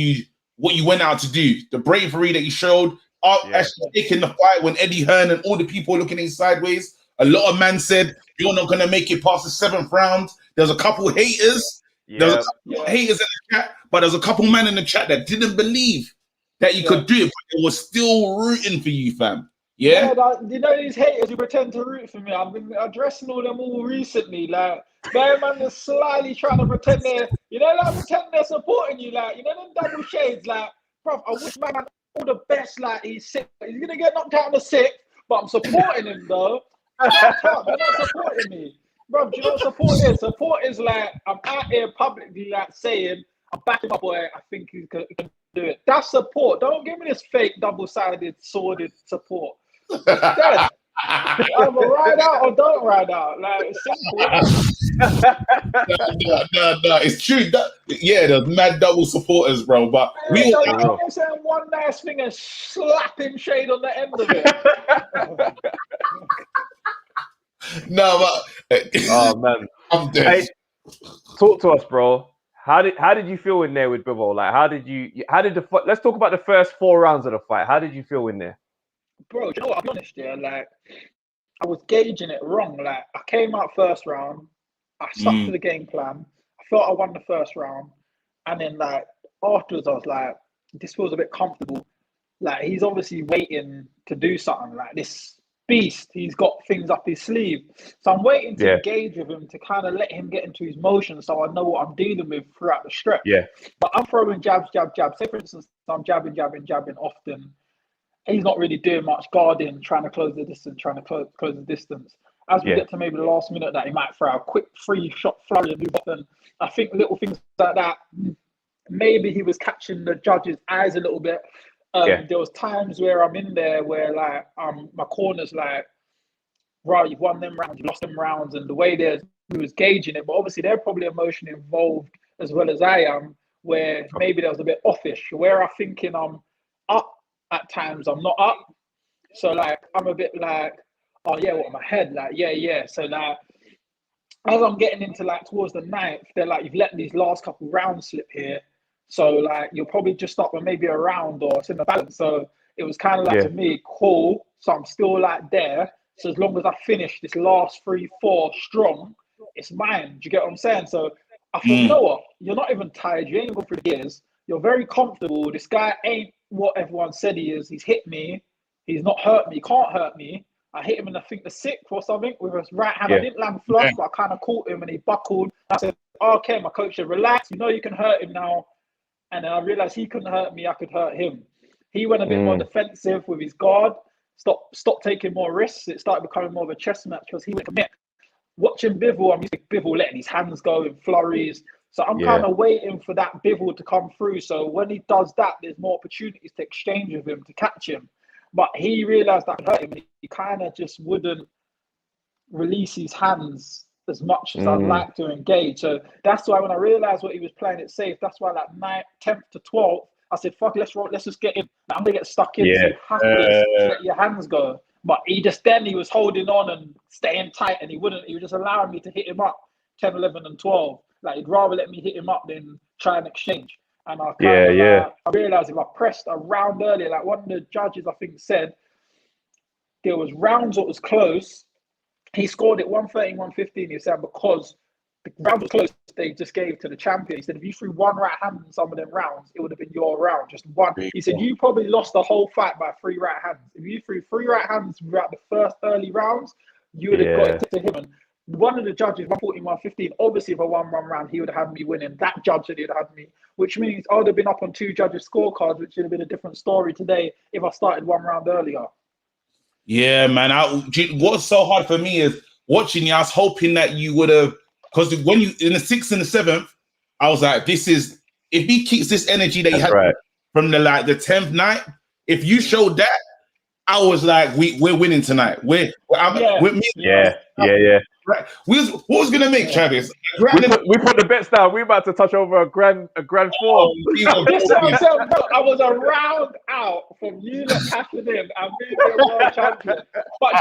what you went out to do, the bravery that you showed, actually taking the fight when Eddie Hearn and all the people looking at you sideways. A lot of men said you're not gonna make it past the 7th round. There's a couple haters. There's a couple haters in the chat, but there's a couple men in the chat that didn't believe that you could do it, but they were still rooting for you, fam. Yeah, you know these haters who pretend to root for me. I've been addressing all them all recently. Like, their man is slyly trying to pretend they're, pretend they're supporting you. Like, them double shades. Like, bro, I wish my man all the best. Like, he's sick. He's gonna get knocked out in the 6th, but I'm supporting him though. You're not supporting me, bro. Do you know what support is? Support is like I'm out here publicly, like saying I'm backing my boy. I think he can do it. That's support. Don't give me this fake, double-sided, sordid support. Dead. Either ride out or don't ride out. Like, it's simple. No, it's true. There's mad double supporters, bro. But I'm saying one nice thing and slapping shade on the end of it. No, but oh man, I'm dead. Hey, talk to us, bro. How did you feel in there with Bivol? Like, let's talk about the first 4 rounds of the fight. How did you feel in there? Bro, you know what? I'll be honest, like, I was gauging it wrong. Like, I came out first round, I stuck to the game plan. I thought I won the first round, and then like afterwards, I was like, this feels a bit comfortable. Like, he's obviously waiting to do something. Like, this beast, he's got things up his sleeve. So I'm waiting to engage with him to kind of let him get into his motion, so I know what I'm dealing with throughout the stretch. Yeah. But I'm throwing jabs. Say for instance, I'm jabbing often. He's not really doing much guarding, trying to close the distance, As we get to maybe the last minute, that he might throw a quick 3-shot flurry and move off. And I think little things like that, maybe he was catching the judge's eyes a little bit. There was times where I'm in there where like my corner's like, right, you've won them rounds, you lost them rounds, and the way he was gauging it, but obviously they're probably emotionally involved as well as I am, where maybe there was a bit offish, where I'm thinking I'm up at times, I'm not up. So like I'm a bit like, oh yeah, what, my head, like yeah. So like as I'm getting into like towards the 9th, they're like, you've let these last couple rounds slip here. So like you'll probably just stop with maybe a round or it's in the balance. So it was kind of like to me, cool. So I'm still like there. So as long as I finish this last 3-4 strong, it's mine. Do you get what I'm saying? So I thought, you know what? You're not even tired. You ain't going through the gears. You're very comfortable. This guy ain't what everyone said he is. He's hit me. He's not hurt me. He can't hurt me. I hit him in, I think, the 6th or something with his right hand. I didn't land flush, but I kind of caught him and he buckled. I said, okay, my coach said, relax. You know you can hurt him now. And then I realized he couldn't hurt me. I could hurt him. He went a bit more defensive with his guard. Stopped taking more risks. It started becoming more of a chess match because he went commit. Watching Bivol, I'm used to Bivol letting his hands go in flurries. So I'm kind of waiting for that Bivol to come through. So when he does that, there's more opportunities to exchange with him, to catch him. But he realized that hurt him. He kind of just wouldn't release his hands as much as I'd like to engage. So that's why when I realized what he was playing it safe, that's why like 10th to 12th, I said, fuck, let's just get in. I'm going to get stuck in. So you have to let your hands go. But he was holding on and staying tight, and he was just allowing me to hit him up 10, 11, and 12. Like, he'd rather let me hit him up than try and exchange. And I realized if I pressed a round earlier, like one of the judges, I think, said there was rounds that was close. He scored it 113, 115, he said, because the round was close, they just gave to the champion. He said, if you threw one right hand in some of them rounds, it would have been your round, just one. He said, you probably lost the whole fight by 3 right hands. If you threw 3 right hands throughout the first early rounds, you would have got it to him. And one of the judges, 114, 115, obviously if I won one round, he would have had me winning. That judge said he'd have had me, which means I would have been up on 2 judges' scorecards, which would have been a different story today if I started 1 round earlier. Yeah, man. What's so hard for me is watching you, I was hoping that you would have, because when you in the 6th and the 7th, I was like, this is, if he keeps this energy that he had from the 10th night, if you showed that, I was like, we're winning tonight. We're me. Right. What was gonna make Travis? We put the bets down. We're about to touch over a grand 4. I was a round out from you not cashing in and being the world champion. But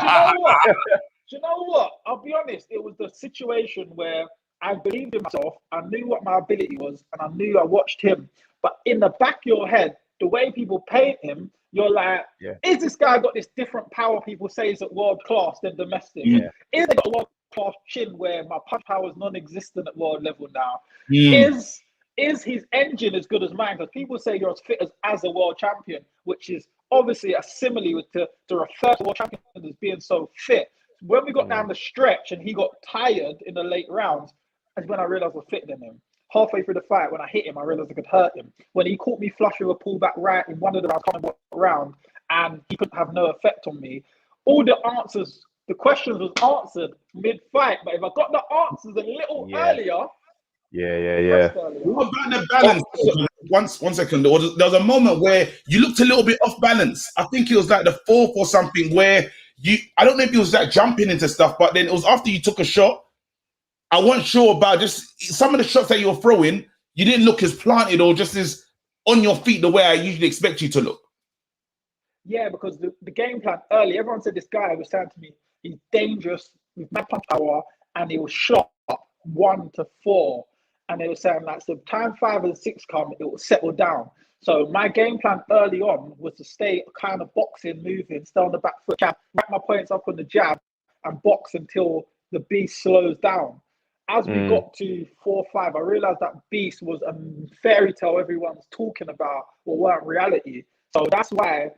you know what? I'll be honest. It was the situation where I believed in myself. I knew what my ability was, and I knew I watched him. But in the back of your head, the way people paint him, you're like, is this guy got this different power people say is at world class than domestic? Is he got a world class chin where my punch power is non-existent at world level now? Is his engine as good as mine? Because people say you're as fit as a world champion, which is obviously a simile to refer to world champion as being so fit. When we got down the stretch and he got tired in the late rounds, is when I realized I was fitter than him. Halfway through the fight, when I hit him, I realized I could hurt him. When he caught me flush with a pullback right in one of the rounds, coming round, and he couldn't have no effect on me. All the answers, the questions was answered mid-fight, but if I got the answers a little earlier. What about the balance? One second. There was a moment where you looked a little bit off balance. I think it was like the fourth or something where I don't know if it was like jumping into stuff, but then it was after you took a shot. I wasn't sure about just some of the shots that you were throwing. You didn't look as planted or just as on your feet the way I usually expect you to look. Yeah, because the game plan early, everyone said this guy was saying to me, he's dangerous with mad punch power, and he was shot 1 to 4. And they were saying like, so time 5 and 6 come, it will settle down. So my game plan early on was to stay kind of boxing, moving, stay on the back foot, rack my points up on the jab, and box until the beast slows down. As we got to 4-5, I realized that beast was a fairy tale everyone's talking about, or weren't reality. So that's why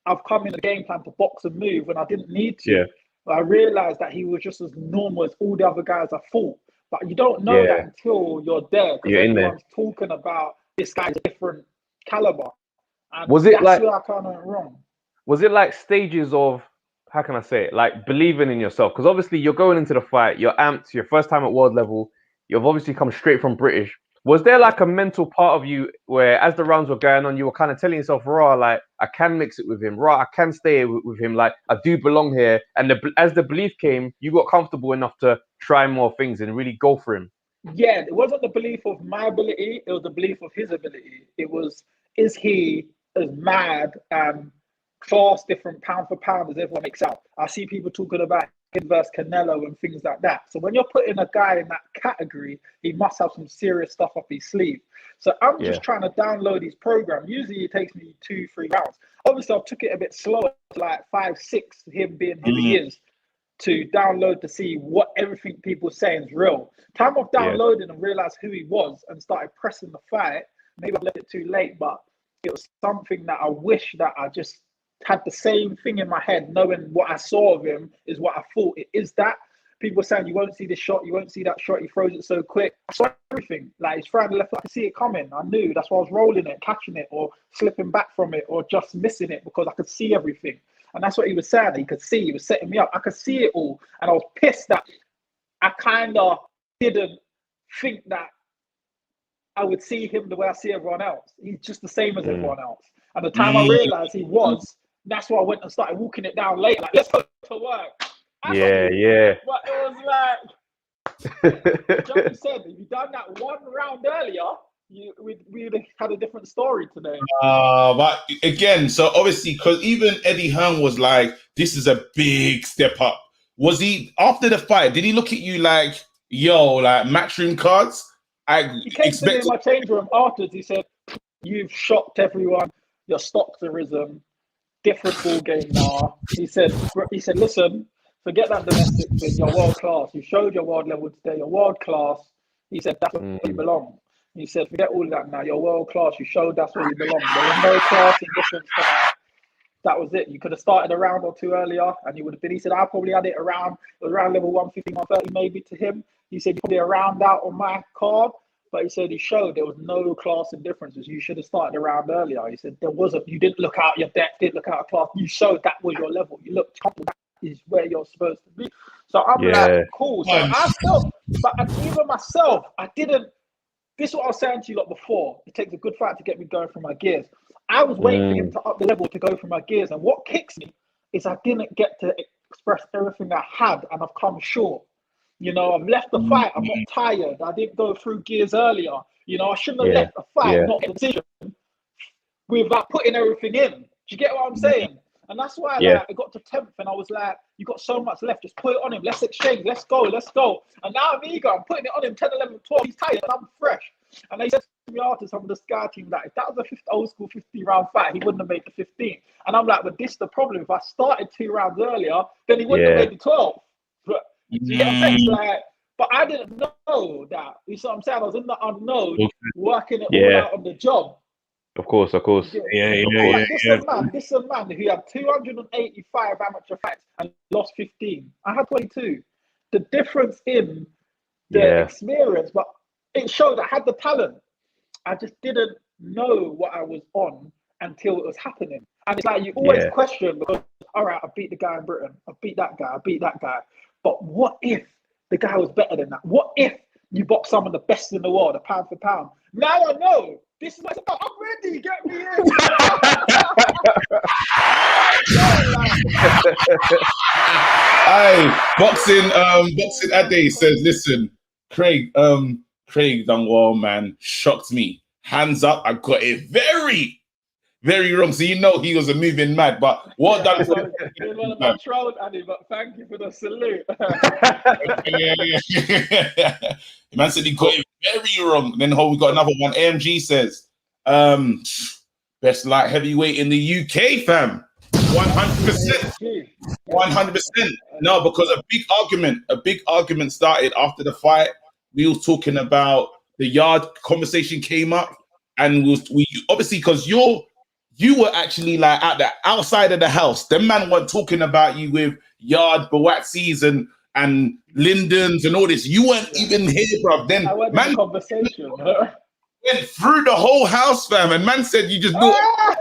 I've come in the game plan to box and move when I didn't need to. I realized that he was just as normal as all the other guys I fought. But you don't know that until you're there. Because everyone's talking about this guy's a different caliber. And was it that's where I kind of went wrong. Was it like stages of, how can I say it, like believing in yourself? Because obviously you're going into the fight, you're amped, your first time at world level, you've obviously come straight from British. Was there like a mental part of you where as the rounds were going on, you were kind of telling yourself, raw, like, I can mix it with him, raw, I can stay with him, like, I do belong here. And as the belief came, you got comfortable enough to try more things and really go for him. Yeah, it wasn't the belief of my ability, it was the belief of his ability. It was, is he as mad and class different pound for pound as everyone makes out? I see people talking about him versus Canelo and things like that. So when you're putting a guy in that category, he must have some serious stuff up his sleeve. So I'm just trying to download his program. Usually it takes me 2-3 rounds. Obviously, I took it a bit slower, like 5-6, him being who he is, to download to see what everything people say is real. Time of downloading and realized who he was and started pressing the fight. Maybe I left it too late, but it was something that I wish that I just had the same thing in my head, knowing what I saw of him is what I thought it is. That people saying you won't see this shot, you won't see that shot, he throws it so quick. I saw everything. Like he's throwing the left, I could see it coming. I knew that's why I was rolling it, catching it, or slipping back from it, or just missing it because I could see everything. And that's what he was saying. He could see, he was setting me up. I could see it all. And I was pissed that I kind of didn't think that I would see him the way I see everyone else. He's just the same as everyone else. And the time I realized he was, that's why I went and started walking it down later. Like, let's go to work. But it was like, Johnny said, if you'd done that one round earlier, we'd have had a different story today. But again, so obviously, because even Eddie Hearn was like, this is a big step up. Was he, after the fight, did he look at you like, yo, like matchroom cards? He came to me in my change room afterwards. He said, you've shocked everyone. Your stocks are risen. Different ball game now. He said, listen, forget that domestic thing. You're world class. You showed your world level today. You're world class. He said, that's where you belong. He said, forget all of that now. You're world class. You showed that's where you belong. There was no class and difference to that. That was it. You could have started a round or two earlier and you would have been, he said, I probably had it around level 150, 130 maybe to him. He said, you probably a round out on my card. But he said he showed there was no class and differences. You should have started around earlier. He said there wasn't. You didn't look out your depth, didn't look out of class. You showed that was your level. You looked comfortable. That is where you're supposed to be. So I'm like, cool. So I still, but even myself, I didn't. This is what I was saying to you lot before. It takes a good fight to get me going through my gears. I was waiting for him to up the level to go through my gears. And what kicks me is I didn't get to express everything I had, and I've come short. You know, I've left the fight. I'm not tired. I didn't go through gears earlier. You know, I shouldn't have left the fight, not the decision, without putting everything in. Do you get what I'm saying? And that's why like, I got to 10th and I was like, you got so much left. Just put it on him. Let's exchange. Let's go. Let's go. And now I'm eager. I'm putting it on him 10, 11, 12. He's tired and I'm fresh. And they said me after some of the Sky team that if that was a old school 50-round fight, he wouldn't have made the 15. And I'm like, but this is the problem. If I started 2 rounds earlier, then he wouldn't have made the 12. But you get what I'm saying? Like, but I didn't know that. You see what I'm saying? I was in the unknown, working it all out on the job. Of course. Yeah. This is a man who had 285 amateur fights and lost 15. I had 22. The difference in the experience, but it showed I had the talent. I just didn't know what I was on until it was happening. And it's like you always question because, all right, I beat the guy in Britain. I beat that guy. But what if the guy was better than that? What if you box some of the best in the world, a pound for pound? Now I know. This is what it's about. I'm ready. Get me in. Hey, boxing Ade says, listen, Craig done well, man. Shocked me. Hands up, I got it very, very wrong. So you know he was a moving mad, but what done for one of my trolls, Andy, but thank you for the salute. Man said he got it very wrong. Then we got another one. AMG says, best light heavyweight in the UK, fam. 100%. 100%. No, because a big argument started after the fight. We was talking about the Yard conversation came up, and we obviously because you were actually like at the outside of the house. Them man weren't talking about you with Yard, Bawatsis and Lindens and all this. You weren't even here, bro. Then man conversation went through the whole house, fam, and man said you just do it.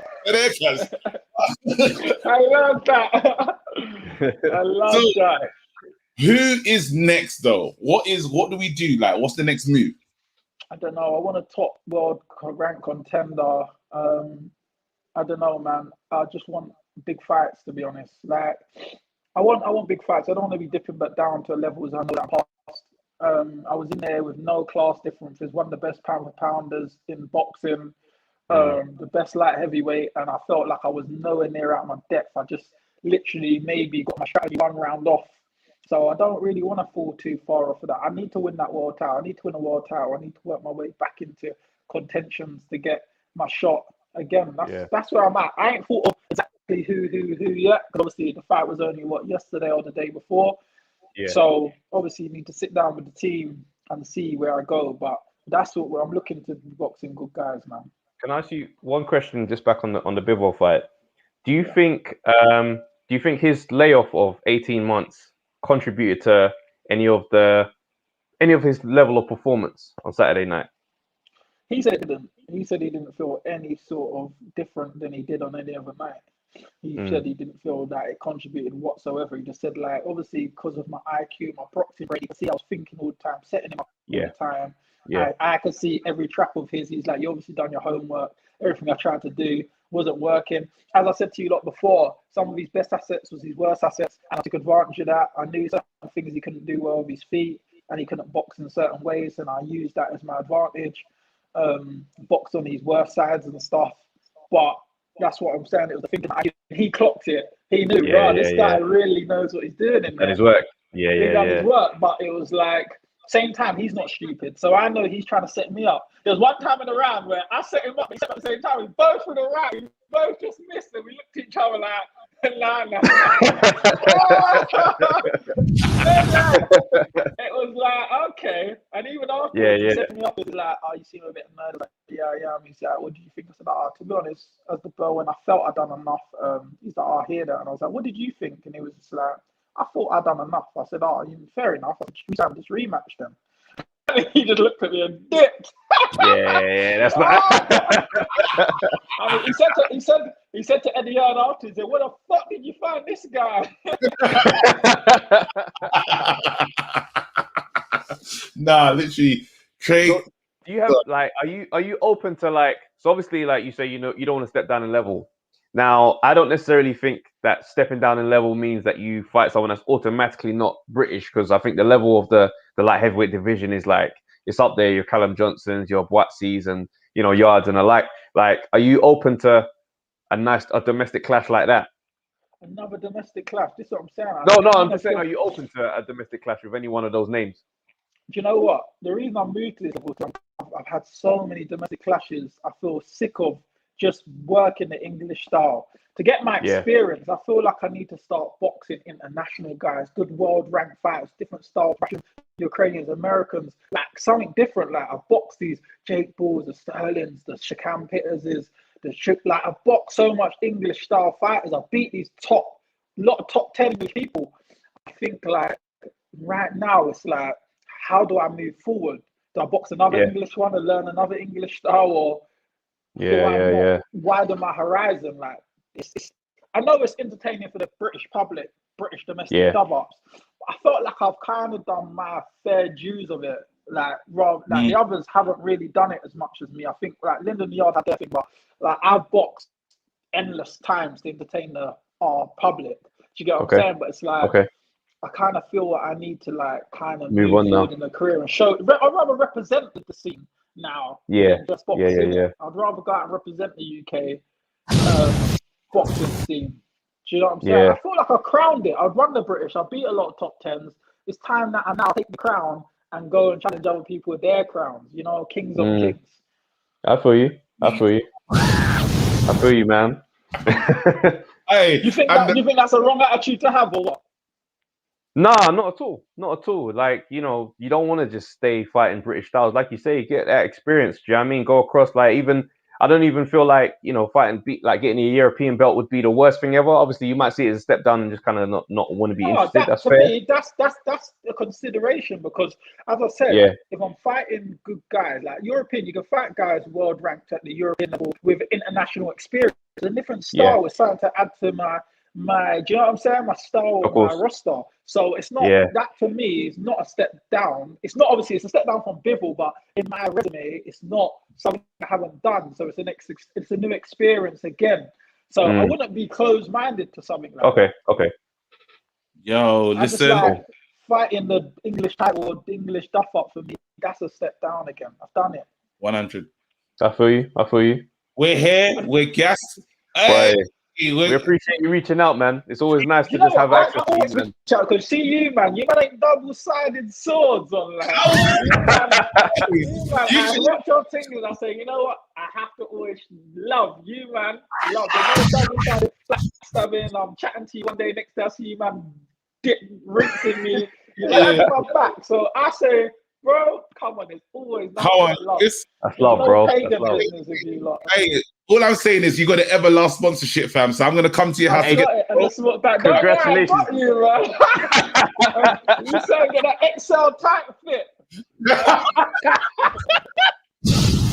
I love that. I love that. Who is next though? What do we do? Like, what's the next move? I don't know. I want a top world rank contender. I don't know, man. I just want big fights, to be honest. Like, I want big fights. I don't want to be dipping back down to levels I know that past. I was in there with no class differences. One of the best pound for pounders in boxing, the best light heavyweight, and I felt like I was nowhere near out my depth. I just literally maybe got my strategy 1 round off. So I don't really want to fall too far off of that. I need to win that world title. I need to win a world title. I need to work my way back into contentions to get my shot again. That's where I'm at. I ain't thought of exactly who yet, because obviously the fight was only yesterday or the day before. Yeah. So obviously you need to sit down with the team and see where I go. But that's what I'm looking to be boxing good guys, man. Can I ask you one question just back on the Bivol fight? Do you think his layoff of 18 months contributed to any of his level of performance on Saturday night? He said it didn't. He said he didn't feel any sort of different than he did on any other night. He said he didn't feel that it contributed whatsoever. He just said, like, obviously because of my IQ, my boxing rate, you can see I was thinking all the time, setting him up all the time. Yeah. I could see every trap of his. He's like, you obviously done your homework. Everything I tried to do wasn't working. As I said to you lot before, some of his best assets was his worst assets, and I took advantage of that. I knew certain things he couldn't do well with his feet, and he couldn't box in certain ways, and I used that as my advantage. Box on his worst sides and stuff. But that's what I'm saying. It was the thinking. He clocked it. He knew, this guy really knows what he's doing in there. And his work. He done his work, but it was like, same time, he's not stupid. So I know he's trying to set me up. There was one time in the round where I set him up, he set up at the same time. We both were the right. We both just missed it. We looked at each other like, nah. It was like, okay. And even after he set me up, it was like, oh, you seem a bit nervous. Like, yeah. He's like, what do you think? I said, to be honest, as the bell, when I felt I'd done enough, he's like, I hear that. And I was like, what did you think? And he was just like, I thought I'd done enough. I said, fair enough. I said, just rematch them. And he just looked at me and dipped. That's what I mean, he said to Eddie Hearn after, he said, where the fuck did you find this guy? Nah, literally, Craig. So, do you have are you open to so obviously you say you don't want to step down in level. Now, I don't necessarily think that stepping down in level means that you fight someone that's automatically not British, because I think the level of the light heavyweight division is it's up there. Your Callum Johnsons, your Bawatsis, and Yards and the like. Are you open to a domestic clash like that? Another domestic clash. This is what I'm saying. No, I'm just saying, are you open to a domestic clash with any one of those names? you know what? The reason I moved to this level, I've had so many domestic clashes. I feel sick of just working the English style. To get my experience, I feel like I need to start boxing international guys, good world ranked fighters, different style, Ukrainians, Americans, like something different. Like I box these Jake Bulls, the Sterlings, the Shakan Petterses, like I box so much English style fighters. I beat these lot of top 10 people. I think like right now it's like, how do I move forward? Do I box another English one and learn another English style, or widen my horizon? Like I know it's entertaining for the British public, British domestic dub-ups. I felt like I've kind of done my fair dues of it. Like the others haven't really done it as much as me. I think like Lyndon Yard had their thing, but like I've boxed endless times to entertain our public. Do you get what I'm saying? But it's like I kind of feel like I need to like kind of move on now in a career and show. I'd rather represent the scene now. Just boxing. I'd rather go out and represent the UK boxing scene. Do you know what I'm saying? I feel like I crowned it. I'd run the British. I beat a lot of top 10s. It's time that I now take the crown and go and challenge other people with their crowns. You know, kings of kings. I feel you. I feel you, man. Hey, you think that's a wrong attitude to have, or what? Nah, not at all. Not at all. Like, you know, you don't want to just stay fighting British styles. Like you say, get that experience. Do you know what I mean? Go across, like, even, I don't even feel like, you know, like getting a European belt would be the worst thing ever. Obviously, you might see it as a step down and just kind of not want to be interested. That's fair. Me, that's a consideration, because, as I said, if I'm fighting good guys, like European, you can fight guys world ranked at the European level with international experience. A different style is something to add to my, do you know what I'm saying? My style, my roster. So it's not that for me. It's not a step down. It's not, obviously it's a step down from Bivol, but in my resume, it's not something I haven't done. So it's a new experience again. So I wouldn't be closed-minded to something like that. Okay. Yo, listen. Like fighting the English title or the English duff up, for me, that's a step down again. I've done it. 100. I feel you. We're here. We're gassed. We appreciate you reaching out, man. It's always nice to just have access to you, man. Because see you, man. You man ain't double-sided swords online. I watch your things and I say, you know what? I have to always love you, man. Love. There's no double-sided backstabbing. I'm chatting to you one day, next day I see you, man, rinsing me. You know, that's my back. So I say, bro, come on. It's always love. That's love, bro. Hey, all I'm saying is you got an Everlast sponsorship, fam. So I'm gonna come to your house to get. Congratulations, you, man. You said get an XL tight fit.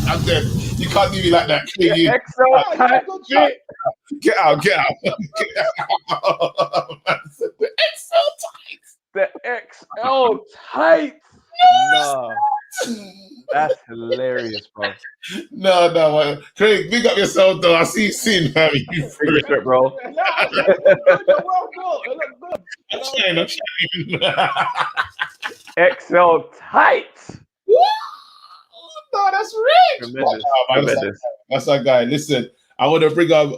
I'm dead. You can't do me like that. XL tight fit. Get out. The XL tights. The XL tights. No. That's hilarious, bro. No, Craig, big up yourself, though. I see you soon, man. You freak it, bro. I'm XL tights. No, that's rich. Tremendous. That's our guy. Listen, I want to bring up.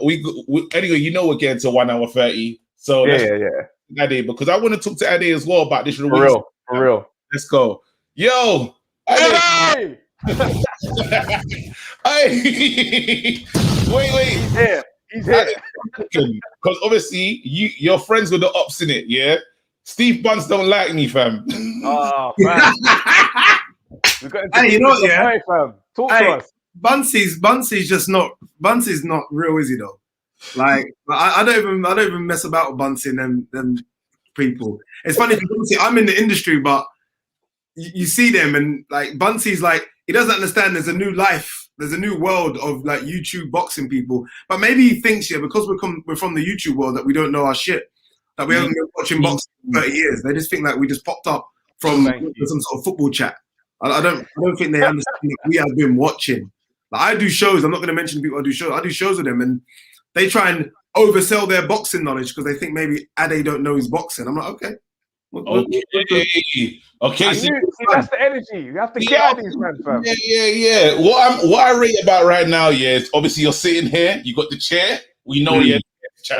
Anyway, you know we're getting to 1 hour 30. So Ade, because I want to talk to Ade as well about this. For real. Let's go. Yo. Hey! Hey! Wait. He's here. Because obviously you're friends with the ops in it, yeah? Steve Bunce don't like me, fam. Oh, man. Hey, you know what, fam. Talk to us. Buncy's not real, is he though? Like I don't even mess about with Buncy and them people. It's funny because I'm in the industry, but you see them and like Buncy's like, he doesn't understand there's a new life, there's a new world of like YouTube boxing people. But maybe he thinks, because we're from the YouTube world, that we don't know our shit. That we haven't been watching boxing for 30 years. They just think like we just popped up from some sort of football chat. I don't think they understand that we have been watching. Like I do shows, I'm not gonna mention people I do shows with them, and they try and oversell their boxing knowledge because they think maybe Ade don't know his boxing. I'm like, okay. Okay. See, that's the energy. You have to get out these men, fam. Yeah. What I rate about right now, is obviously you're sitting here, you got the chair. We know you're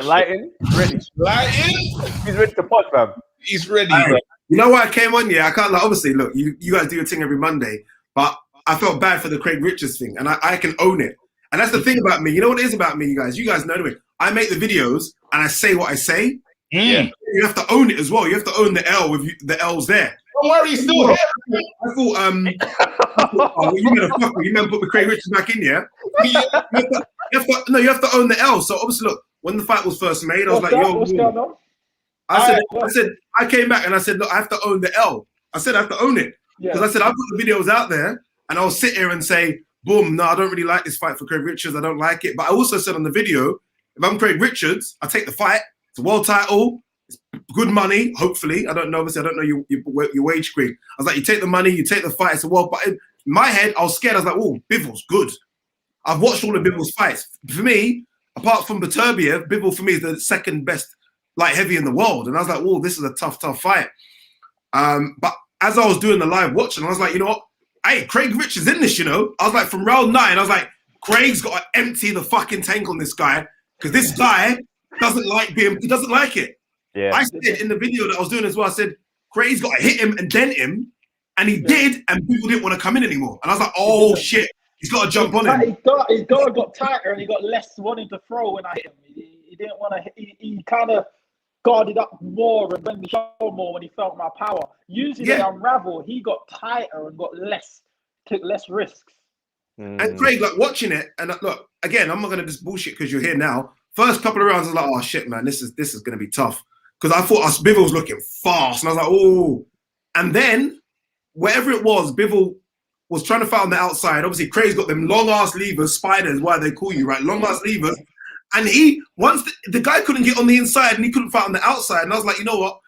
lighting, ready. Lighting? He's ready to pod, fam. He's ready. You know why I came on? Yeah, I can't. Like, obviously, look, you guys do your thing every Monday, but I felt bad for the Craig Richards thing, and I can own it. And that's the thing about me. You know what it is about me, you guys? You guys know it. I make the videos and I say what I say. Yeah. You have to own it as well. You have to own the L with the L's there. Don't worry, he's still here. I thought, oh, you meant put the Craig Richards back in, yeah? You have to own the L. So obviously, look, when the fight was first made, I was what's going on? I said, I came back and I said, look, I have to own the L. I said, I have to own it. Because I said, I put the videos out there and I'll sit here and say, boom, no, I don't really like this fight for Craig Richards. I don't like it. But I also said on the video, if I'm Craig Richards, I take the fight. It's a world title. It's good money, hopefully. I don't know. Obviously, I don't know your wage, Craig. I was like, you take the money, you take the fight. It's a world. But in my head, I was scared. I was like, oh, Bivol's good. I've watched all of Bivol's fights. For me, apart from Beterbiev, Bivol for me is the second best light heavy in the world. And I was like, oh, this is a tough fight. But as I was doing the live watching, I was like, you know what? Hey, Craig Richards in this, you know? I was like, from round 9, I was like, Craig's got to empty the fucking tank on this guy because this guy doesn't like he doesn't like it. Yeah. I said in the video that I was doing as well, I said, Craig's got to hit him and dent him. And he did, and people didn't want to come in anymore. And I was like, oh, shit, he's got to jump on him. His guard got tighter and he got less wanting to throw when I hit him. He didn't want to, he kind of guarded up more and went the show more when he felt my power. Usually they unravel. He got tighter and took less risks. And Craig, like watching it, and look, again, I'm not going to just bullshit because you're here now. First couple of rounds, I was like, oh, shit, man, this is going to be tough. Because I thought Bivol was looking fast. And I was like, oh. And then, wherever it was, Bivol was trying to fight on the outside. Obviously, Craig's got them long-ass levers, spiders, why they call you, right? Long-ass levers. And once the guy couldn't get on the inside and he couldn't fight on the outside. And I was like, you know what?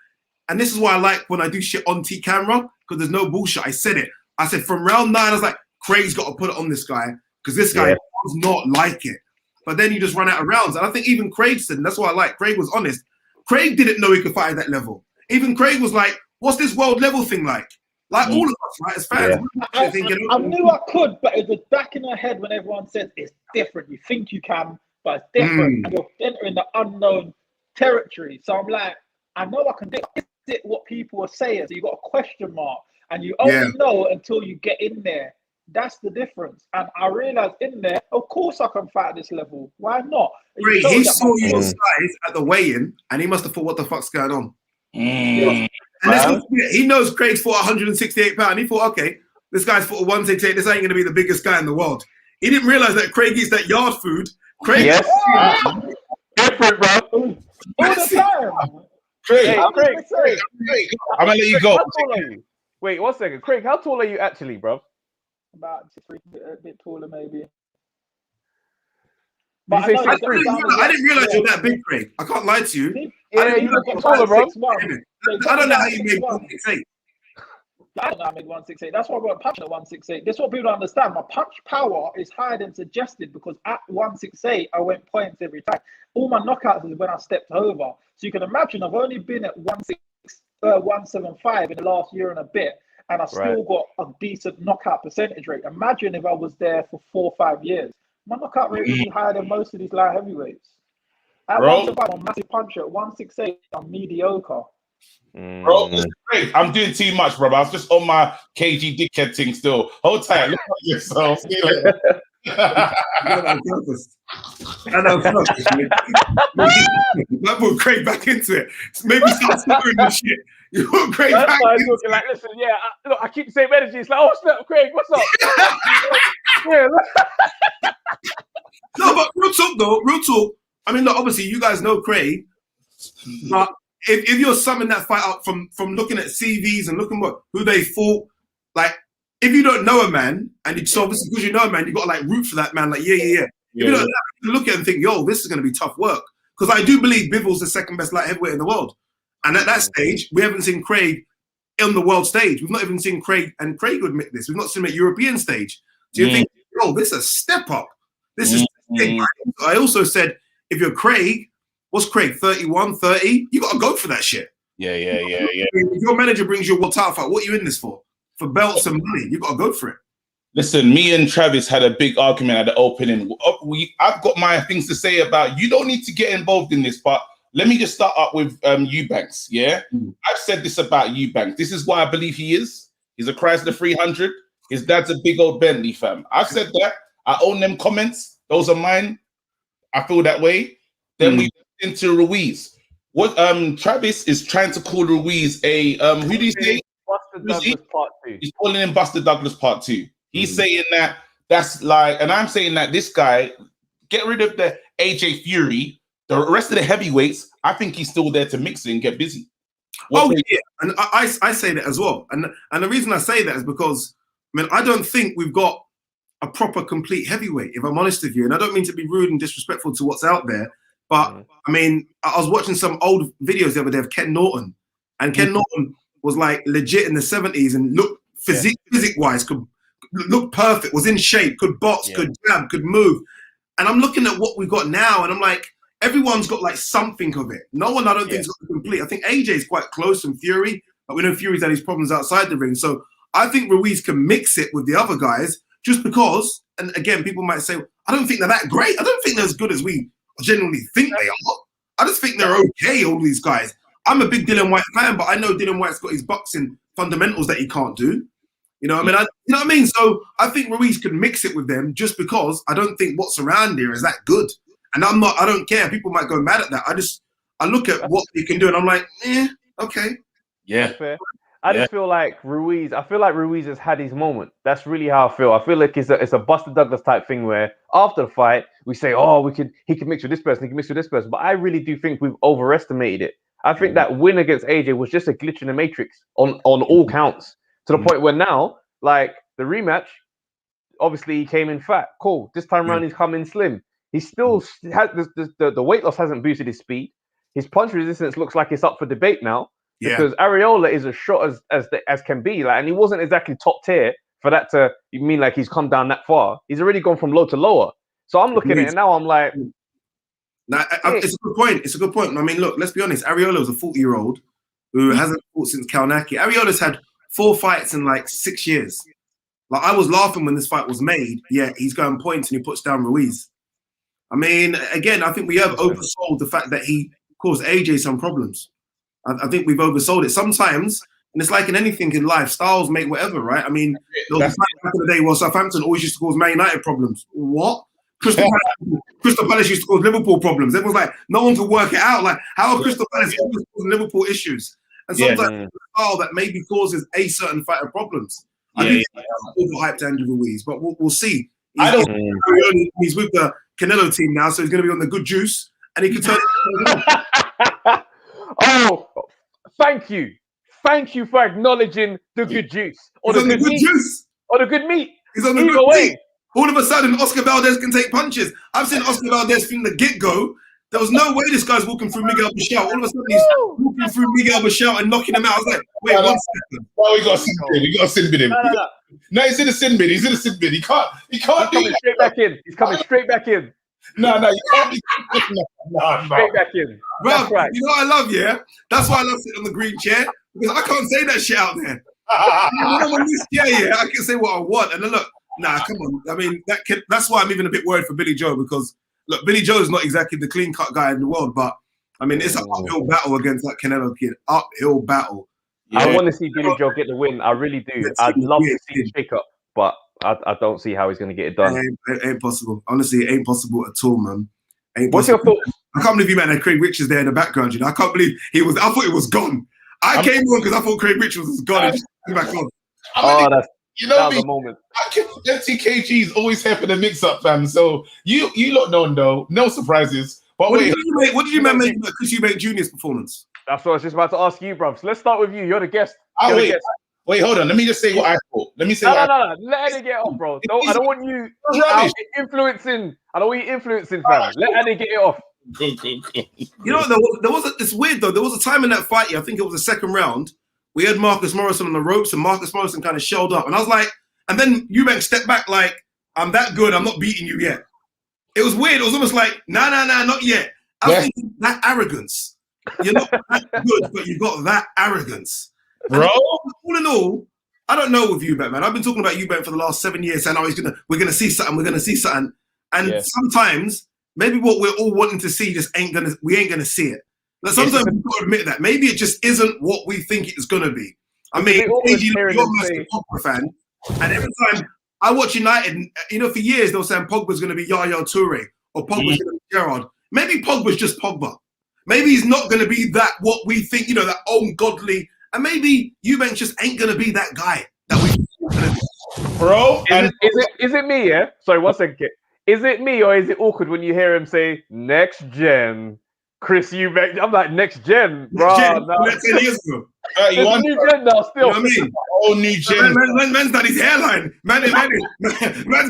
And this is why I like when I do shit on T-camera, because there's no bullshit. I said it. I said from round 9, I was like, Craig's got to put it on this guy because this guy does not like it. But then you just run out of rounds. And I think even Craig said, and that's what I like. Craig was honest. Craig didn't know he could fight at that level. Even Craig was like, what's this world level thing like? Like all of us, right? As fans. Yeah. I knew I could, but it was back in my head when everyone says it's different. You think you can, but it's different. And you're entering the unknown territory. So I'm like, I know I can do it. Is it what people are saying? So you got a question mark. And you only know until you get in there. That's the difference. And I realized in there, of course I can fight at this level. Why not? Great. He saw your size at the weigh-in and he must have thought, what the fuck's going on? And he knows Craig's fought 168 pounds. He thought, okay, this guy's fought 168. This ain't going to be the biggest guy in the world. He didn't realize that Craig eats that yard food. Craig different, bro. All the time. Craig, I'm going to let you go. How tall are you? Wait, 1 second. Craig, how tall are you actually, bro? About a bit taller, maybe. But I didn't realize you're that big, Craig. I can't lie to you. Yeah, you look taller, bro. I don't know how you made 168. I don't know how I made 168. That's why I got punching at 168. This is what people don't understand. My punch power is higher than suggested because at 168, I went points every time. All my knockouts is when I stepped over. So you can imagine I've only been at 175 in the last year and a bit. And I still got a decent knockout percentage rate. Imagine if I was there for 4 or 5 years. My knockout rate would be higher than most of these light heavyweights. At 175, I'm a massive puncher. At 168, I'm mediocre. Bro, this is great. I'm doing too much, bro. I was just on my KG dickhead thing still. Hold tight. Look at yourself. See you later. That put Craig back into it. Maybe start snoring and shit. You put Craig back into it. Like, listen, look, I keep the same energy. It's like, oh, snap, Craig, what's up? No, but real talk though, real talk. I mean, look, obviously you guys know Craig, but if you're summing that fight up from looking at CVs and looking who they fought, like if you don't know a man and it's obviously because you know a man, you got to like root for that man. Like If you don't know, you look at it and think, yo, this is going to be tough work. Because I do believe Bivol's the second best light heavyweight in the world, and at that stage, we haven't seen Craig on the world stage. We've not even seen Craig, and Craig would admit this. We've not seen him at European stage. So you think, oh, this is a step up. This is. I also said, if you're Craig, what's Craig, 31, 30? You got to go for that shit. Yeah. If your manager brings you a world title fight, what are you in this for? For belts and money. You got to go for it. Listen, me and Travis had a big argument at the opening. I've got my things to say about you don't need to get involved in this, but let me just start up with Eubanks. Yeah, I've said this about Eubanks. This is why I believe he is. He's a Chrysler 300. His dad's a big old Bentley, fam. I've said that. I own them comments. Those are mine. I feel that way. Then we into Ruiz. What Travis is trying to call Ruiz a who do you say? Buster Douglas Part 2. He's calling him Buster Douglas Part 2. He's saying that's like, and I'm saying that this guy, get rid of the AJ Fury. The rest of the heavyweights, I think he's still there to mix it and get busy. And I say that as well. And the reason I say that is because, I mean, I don't think we've got a proper complete heavyweight, if I'm honest with you. And I don't mean to be rude and disrespectful to what's out there, but I mean, I was watching some old videos the other day of Ken Norton, and Ken Norton was like legit in the 70s and looked physique-wise, could look perfect, was in shape, could box, could jab, could move. And I'm looking at what we've got now, and I'm like, everyone's got like something of it. No one, I don't think, is got complete. I think AJ is quite close from Fury, but we know Fury's had his problems outside the ring. So I think Ruiz can mix it with the other guys just because, and again, people might say, I don't think they're that great. I don't think they're as good as we genuinely think they are. I just think they're okay, all these guys. I'm a big Dillian Whyte fan, but I know Dillian Whyte's got his boxing fundamentals that he can't do. You know what I mean? You know what I mean? So I think Ruiz can mix it with them just because I don't think what's around here is that good. And I don't care. People might go mad at that. I look at what you can do and I'm like, okay. Yeah. I just feel like Ruiz has had his moment. That's really how I feel. I feel like it's a Buster Douglas type thing where after the fight, we say, he can mix with this person, he can mix with this person. But I really do think we've overestimated it. I think that win against AJ was just a glitch in the matrix on all counts, to the point where now, like the rematch, obviously he came in fat. Cool. This time around, he's come in slim. He still has the weight loss hasn't boosted his speed. His punch resistance looks like it's up for debate now. Because Arreola is as short as can be, like, and he wasn't exactly top tier for that to mean like he's come down that far. He's already gone from low to lower. So I'm looking at it and now I'm like, it's a good point. It's a good point. I mean, look, let's be honest. Arreola was a 40-year-old who hasn't fought since Kalnaki. Arreola's had 4 fights in like 6 years. Like, I was laughing when this fight was made. Yeah, he's going points and he puts down Ruiz. I mean, again, I think we have oversold the fact that he caused AJ some problems. I think we've oversold it sometimes, and it's like in anything in life, styles make whatever, right? I mean, there was back in the day where Southampton always used to cause Man United problems. What? Crystal Palace used to cause Liverpool problems. Everyone's like, no one can work it out. Like, how are Crystal Palace always causing Liverpool issues? And sometimes it's a style that maybe causes a certain fighter problems. I think it's overhyped Andrew Ruiz, but we'll see. He's with the Canelo team now, so he's going to be on the good juice, and he can turn it. Oh, thank you. Thank you for acknowledging the good juice. Or the good meat. Juice. Or the good meat. He's on the good meat. All of a sudden, Oscar Valdez can take punches. I've seen Oscar Valdez from the get-go. There was no way this guy's walking through Miguel Bichel. All of a sudden, he's walking through Miguel Bichel and knocking him out. I was like, wait, 1 second. Oh, he got a sin bin. He got a sin bin him. No, he's in a sin bin. He's in a sin bin. He can't He's coming straight back in. He's coming straight back in. No, you can't be straight back in. Bro, right. You know what I love, yeah? That's why I love sitting on the green chair, because I can't say that shit out there. I can say what I want. And then look, come on. I mean, that's why I'm even a bit worried for Billy Joe, because look, Billy Joe is not exactly the clean-cut guy in the world, but I mean, it's an uphill battle against that Canelo kid. Uphill battle. Yeah. I want to see Billy Joe get the win. I really do. I'd love to see him shake up, but I don't see how he's going to get it done. It ain't possible. Honestly, it ain't possible at all, man. What's your thoughts? I can't believe you had Craig Richards there in the background. You know, I can't believe he was. I thought it was gone. I came on because I thought Craig Richards was gone and just came back on. That's the moment. MTKG is always here for the mix-up, fam. So you lot don't know. No surprises. But what did you make about Chris Eubank Jr.'s performance? That's what I was just about to ask you, bro. So let's start with you. You're the guest. Wait, hold on. Let me just say what I thought. Let me say no. Let Eddie get off, bro. I don't want you influencing. I don't want you influencing, fam. Let Eddie get it off. Cool. You know, there was it's weird though. There was a time in that fight. I think it was the second round. We had Marcus Morrison on the ropes, and Marcus Morrison kind of shelled up, and I was like, and then Eubank stepped back like, "I'm that good. I'm not beating you yet." It was weird. It was almost like, "Nah, not yet." I was thinking, that arrogance. You're not that good, but you got that arrogance. Bro, all in all, I don't know with Eubank, man. I've been talking about Eubank for the last 7 years, saying, we're gonna see something. And sometimes maybe what we're all wanting to see we ain't gonna see it. Like sometimes we've got to admit that maybe it just isn't what we think it's gonna be. I mean, you're a massive Pogba fan, and every time I watch United, you know, for years they were saying Pogba's going to be Yaya Toure or Pogba's going to be Gerrard. Maybe Pogba's just Pogba. Maybe he's not going to be that what we think, you know, that ungodly. And maybe Eubanks just ain't going to be that guy that we think he's going to be. Bro, is it me? Yeah. Sorry, 1 second. Is it me or is it awkward when you hear him say next gen? Chris Eubanks, I'm like next gen, bro. 10 years ago. It's new gen now, still. You know what I mean? Oh, new gen. Man's done his hairline. Man's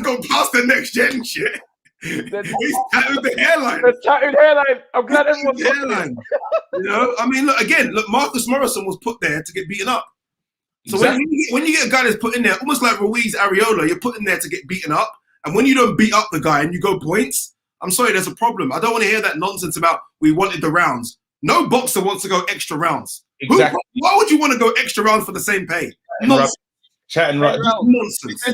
gone past the next gen shit. He's tattooed the hairline. The tattooed hairline. I'm glad everyone's hairline. You know, I mean, look, Marcus Morrison was put there to get beaten up. So exactly. when you get a guy that's put in there, almost like Ruiz Areola, you're put in there to get beaten up. And when you don't beat up the guy and you go points, I'm sorry, there's a problem. I don't want to hear that nonsense about we wanted the rounds. No boxer wants to go extra rounds. Exactly. Why would you want to go extra rounds for the same pay? Nonsense. Chatting right. Nonsense.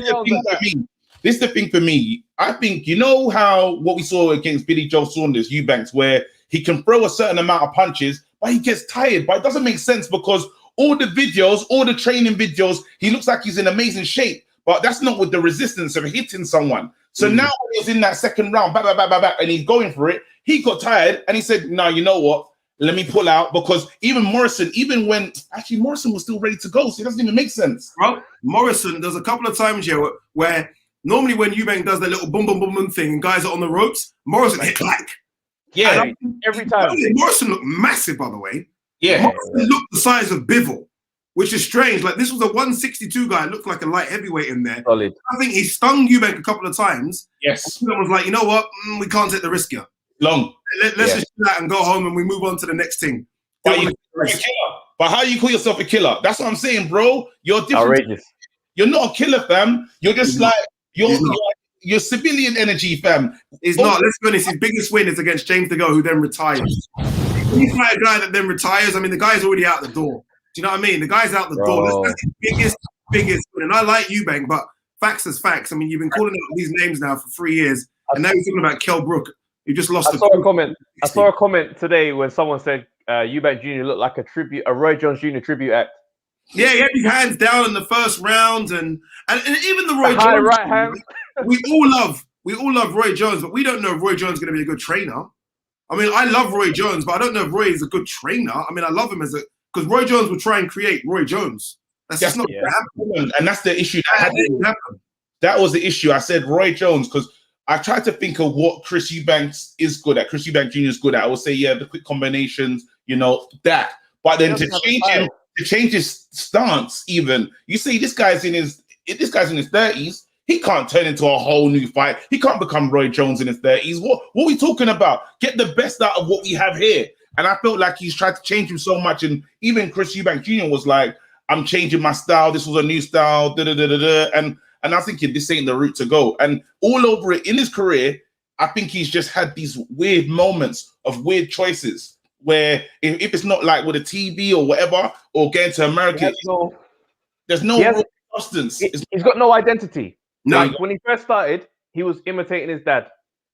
This is the thing for me. I think, you know how what we saw against Billy Joe Saunders, Eubanks, where he can throw a certain amount of punches, but he gets tired. But it doesn't make sense because all the videos, all the training videos, he looks like he's in amazing shape. But that's not with the resistance of hitting someone. So now when he was in that second round, and he's going for it, he got tired and he said, no, you know what? Let me pull out, because even Morrison, Morrison was still ready to go, so it doesn't even make sense. Bro, Morrison, there's a couple of times here where normally when Eubank does the little boom, boom, boom, boom thing and guys are on the ropes, Morrison hit like. Yeah, every time. Morrison looked massive, by the way. Yeah. Morrison looked the size of Bivol, which is strange. Like, this was a 162 guy, looked like a light heavyweight in there. Solid. I think he stung Eubank a couple of times. Yes. Someone was like, you know what? We can't take the risk here. Long. Let's just do that and go home and we move on to the next thing. But how you call yourself a killer? That's what I'm saying, bro. You're different. Outrageous. You're not a killer, fam. You're just you're civilian energy, fam. He's not. Let's be honest. His biggest win is against James DeGo, who then retires. When you fight a guy that then retires, I mean, the guy's already out the door. Do you know what I mean? The guy's out the door. That's his biggest win. And I like Eubank, but facts is facts. I mean, you've been calling out these names now for 3 years, and now you're talking about Kell Brook. You just lost. I saw a comment today when someone said Eubank Jr. looked like a Roy Jones Jr. tribute act. Yeah, he had his hands down in the first round, and even the Roy Jones. High right hand. We all love Roy Jones, but we don't know if Roy Jones is going to be a good trainer. I mean, I love Roy Jones, but I don't know if Roy is a good trainer. I mean, I love him because Roy Jones will try and create Roy Jones. That's just not going to happen. And that's the issue. That was the issue. I said Roy Jones because I tried to think of what Chris Eubanks is good at. Chris Eubanks Jr. is good at. I would say, the quick combinations, that. But then to change his stance, even you see, this guy's in his 30s. He can't turn into a whole new fight. He can't become Roy Jones in his 30s. What are we talking about? Get the best out of what we have here. And I felt like he's tried to change him so much. And even Chris Eubanks Jr. was like, I'm changing my style. This was a new style. And I was thinking, this ain't the route to go. And all over it in his career, I think he's just had these weird moments of weird choices where if it's not like with a TV or whatever, or getting to America, there's no real substance. He's got no identity. No. Like when he first started, he was imitating his dad.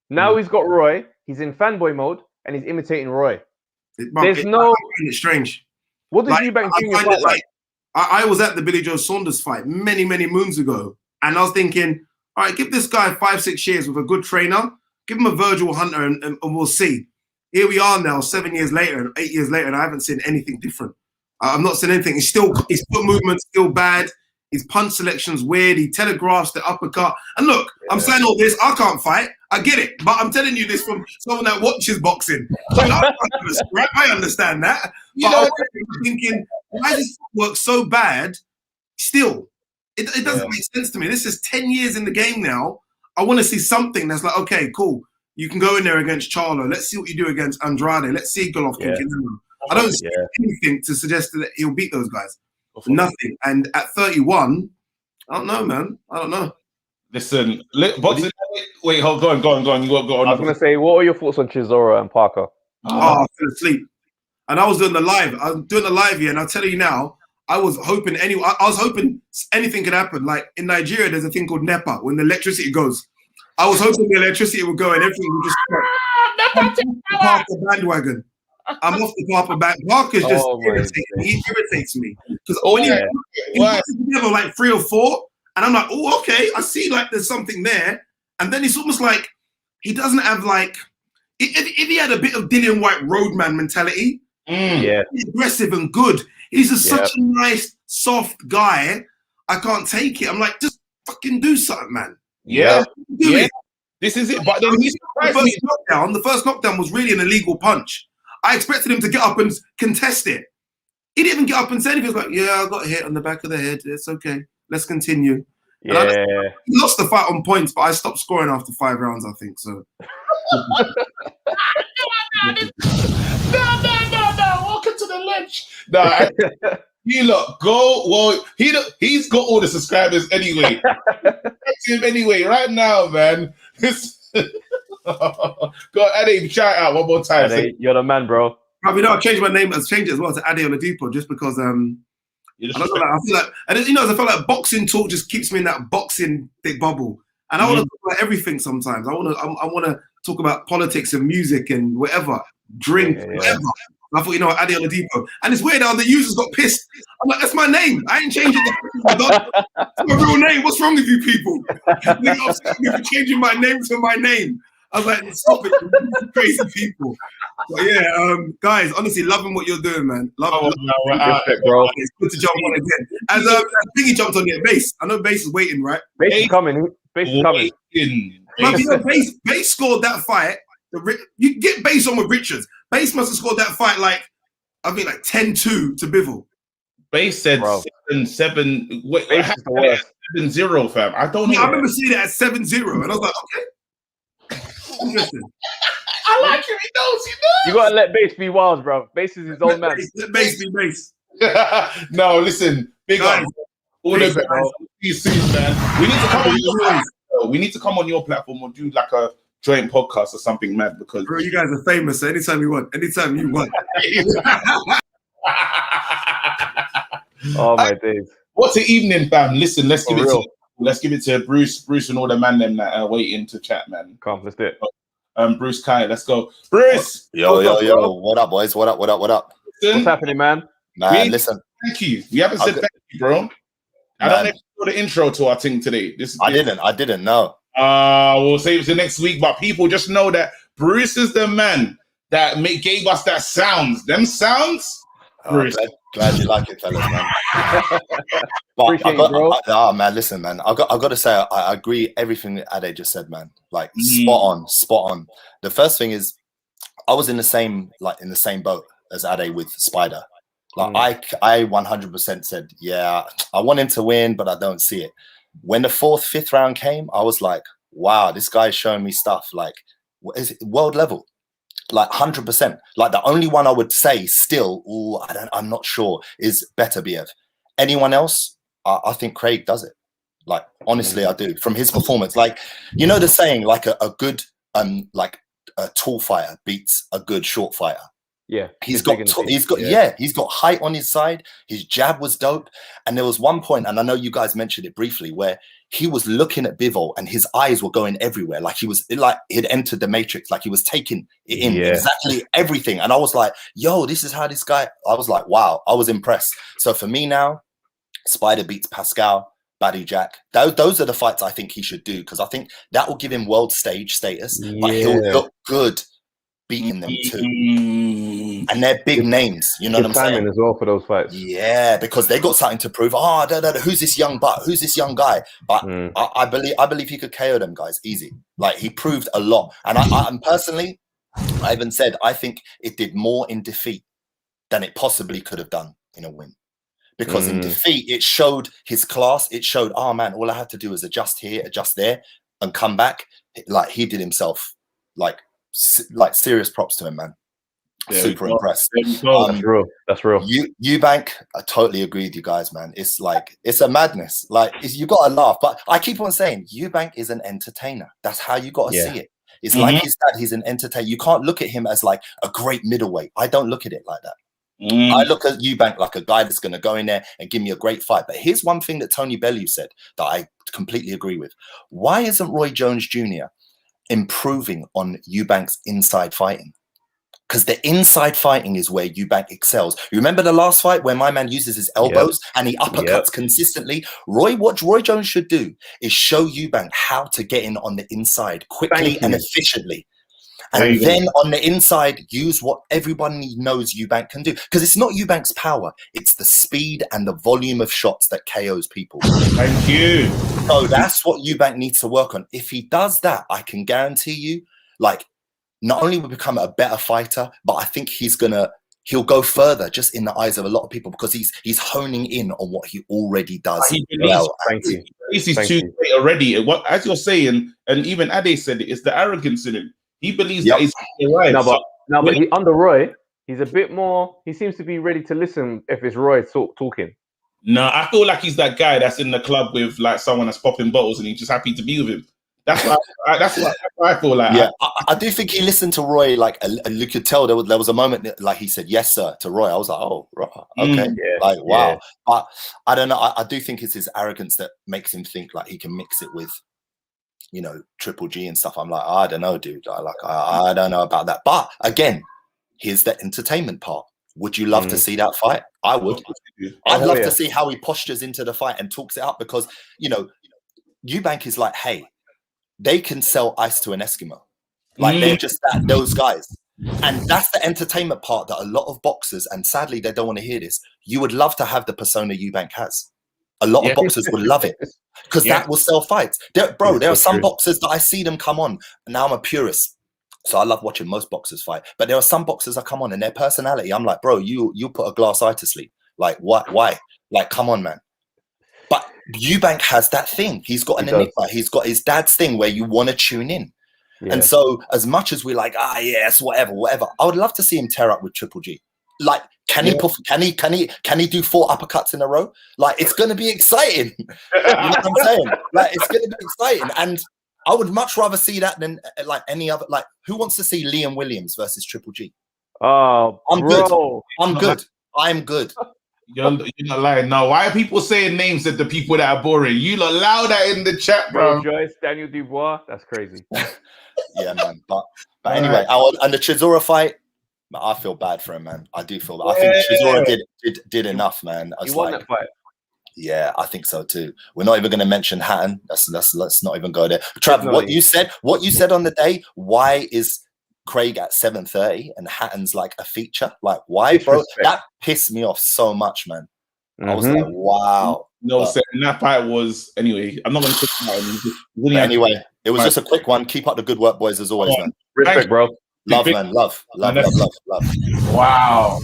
Now he's got Roy. He's in fanboy mode and he's imitating Roy. It's strange. What does Eubank Jr. fight like? I was at the Billy Joe Saunders fight many, many moons ago. And I was thinking, all right, give this guy 5-6 years with a good trainer, give him a Virgil Hunter, and we'll see. Here we are now, 7 years later, 8 years later, and I haven't seen anything different. I'm not seeing anything. His foot movement's still bad. His punch selection's weird. He telegraphs the uppercut. And look, I'm saying all this. I can't fight. I get it. But I'm telling you this from someone that watches boxing. So I understand that. But I'm thinking, why does this work so bad still? It doesn't make sense to me. This is 10 years in the game now. I want to see something that's like, okay, cool. You can go in there against Charlo. Let's see what you do against Andrade. Let's see Golovkin. I don't see anything to suggest that he'll beat those guys. Nothing. And at 31, I don't know, man. I don't know. Listen, boxing. Wait, hold on. Go on. You go on. I was going to say, what are your thoughts on Chisora and Parker? I fell asleep. And I was doing the live. I was doing the live here, and I'll tell you now, I was hoping anything could happen. Like in Nigeria, there's a thing called NEPA, when the electricity goes. I was hoping the electricity would go and everything would just park the bandwagon. I'm off the Parker back. Parker's just irritating me. He irritates me because when he puts together like 3 or 4, and I'm like, oh, okay, I see like there's something there, and then it's almost like he doesn't have like if he had a bit of Dillian White roadman mentality, he's aggressive and good. He's just such a nice, soft guy. I can't take it. I'm like, just fucking do something, man. Yeah. Do it. This is it. But then the first knockdown was really an illegal punch. I expected him to get up and contest it. He didn't even get up and say anything. He was like, yeah, I got hit on the back of the head. It's okay. Let's continue. He lost the fight on points, but I stopped scoring after 5 rounds, I think. So. No. Welcome to the lunch. No, you look, go. Well, he's got all the subscribers anyway. That's him anyway, right now, man. Go, Ade, shout out one more time. Ade, you're the man, bro. Probably not. I changed my name. I've changed it as well to Ade Oladipo just because I don't know, I feel like, and I feel like boxing talk just keeps me in that boxing big bubble, and I want to talk about everything. Sometimes I want to talk about politics and music and whatever, drink, whatever. I thought, Ade Oladipo, and it's weird how the users got pissed. I'm like, that's my name. I ain't changing it. It's my real name. What's wrong with you people? They got upset with me for changing my name to my name. I was like, stop it, crazy people. But yeah, guys, honestly, loving what you're doing, man. Respect, bro. It's good to jump on again. As Biggie jumped on here, Bass. I know Bass is waiting, right? Bass is coming. Bass scored that fight. You get Bass on with Richards. Bass must have scored that fight like 10-2 to Bivol. Bass said 7-7. Wait, 7-0, fam. I don't know. I remember seeing it at 7-0, and I was like, okay. Interesting. I like him. He knows. You gotta let Bass be wild, bro. Bass is his own man. Let Bass be Bass. No, listen, big up. All the best, bro. See you soon, man. We need to come on your platform. We need to come on your platform or do like a joint podcast or something, man. Because bro, you guys are famous. So anytime you want. Oh my days. What's the evening, fam? Listen, let's give it to Bruce and all the man them that are waiting to chat, man. Come, let's do it. Bruce Kai, let's go. Bruce! Yo. What up, boys? What up? Listen, what's happening, man? Listen. Thank you. We haven't said thank you, bro. I don't know if you saw the intro to our thing today. I didn't know. We'll save it to next week, but people just know that Bruce is the man that gave us that sounds. Them sounds? Bruce. Glad you like it, fellas, man. But man, listen, man. I got to say, I agree everything that Ade just said, man. Like spot on. The first thing is, I was in the same boat as Ade with Spider. Like I 100% said, yeah, I want him to win, but I don't see it. When the 4th, 5th round came, I was like, wow, this guy's showing me stuff like world level. Like 100%. Like the only one I would say still, I'm not sure, is Beterbiev. Anyone else? I think Craig does it. Like honestly, I do. From his performance, like the saying, like a good like a tall fighter beats a good short fighter. Yeah, he's got height on his side. His jab was dope, and there was one point, and I know you guys mentioned it briefly, where he was looking at Bivol and his eyes were going everywhere, like he'd entered the Matrix, like he was taking it in exactly everything. And I was like, "Yo, this is how this guy." I was like, "Wow," I was impressed. So for me now, Spider beats Pascal, Badou Jack. Those are the fights I think he should do, because I think that will give him world stage status, but he'll look good beating them too. And they're big names, you know what I'm saying? As well for those fights. Yeah, because they got something to prove. Who's this young butt? Who's this young guy? But I believe he could KO them guys easy. Like he proved a lot. And I personally, I even said I think it did more in defeat than it possibly could have done in a win. Because in defeat, it showed his class. It showed, oh man, all I had to do is adjust here, adjust there, and come back. Like he did himself. Like serious props to him, man. Yeah, super impressed. That's real. Eubank, I totally agree with you guys, man. It's like it's a madness. Like you got to laugh, but I keep on saying Eubank is an entertainer. That's how you got to see it. It's like his dad. He's an entertainer. You can't look at him as like a great middleweight. I don't look at it like that. I look at Eubank like a guy that's going to go in there and give me a great fight. But here's one thing that Tony Bellew said that I completely agree with. Why isn't Roy Jones Jr. improving on Eubank's inside fighting? because the inside fighting is where Eubank excels. You remember the last fight where my man uses his elbows and he uppercuts consistently? What Roy Jones should do is show Eubank how to get in on the inside quickly and efficiently. And then on the inside, use what everybody knows Eubank can do. Because it's not Eubank's power. It's the speed and the volume of shots that KOs people. Thank you. So that's what Eubank needs to work on. If he does that, I can guarantee you, like, not only will he become a better fighter, but I think he'll go further just in the eyes of a lot of people because he's honing in on what he already does. He believes, he's too late already. What, as you're saying, and even Ade said it, it's the arrogance in him. He believes that he's right. But under Roy, he's a bit more. He seems to be ready to listen if it's Roy talking. No, I feel like he's that guy that's in the club with like someone that's popping bottles and he's just happy to be with him. That's what I feel like. Yeah, I do think he listened to Roy. Like, and you could tell there was a moment that, like, he said "yes, sir" to Roy. I was like, "Oh, okay, like, wow." But I don't know. I do think it's his arrogance that makes him think like he can mix it with, you know, Triple G and stuff. I'm like, I don't know, dude. I don't know about that. But again, here's the entertainment part. Would you love to see that fight? I would. I'd love to see how he postures into the fight and talks it up because, you know, Eubank is like, hey, they can sell ice to an Eskimo. Like, they're just those guys. And that's the entertainment part that a lot of boxers, and sadly, they don't want to hear this, you would love to have the persona Eubank has. A lot of boxers would love it because that will sell fights. There are some boxers that I see them come on, and now I'm a purist. So I love watching most boxers fight. But there are some boxers that come on and their personality, I'm like, bro, you put a glass eye to sleep. Like, what? Why? Like, come on, man. But Eubank has that thing. He's got an enigma. He's got his dad's thing where you want to tune in. Yeah. And so as much as we're like, yes, whatever, I would love to see him tear up with Triple G. Like, can he do 4 uppercuts in a row? Like, it's going to be exciting. You know what I'm saying? Like, it's going to be exciting. And I would much rather see that than like any other. Like, who wants to see Liam Williams versus Triple G? Oh, I'm good. I'm good. You're not lying. No, why are people saying names of the people that are boring? You lot allow that in the chat, bro. Joyce, Daniel Dubois, that's crazy. Yeah, man. But anyway, and the Chisora fight, I feel bad for him, man. I do feel bad. I think Chisora did enough, man. He won that fight. Yeah, I think so too. We're not even going to mention Hatton. Let's not even go there. Trav, what you said on the day. Why is Craig at 7:30 and Hatton's like a feature? Like, why, bro? That pissed me off so much, man. I was like, wow. No, and that fight was anyway. I'm not going to talk about it. Anyway, it was just a quick one. Keep up the good work, boys, as always, man. Respect, bro. Love, man. Love. Wow,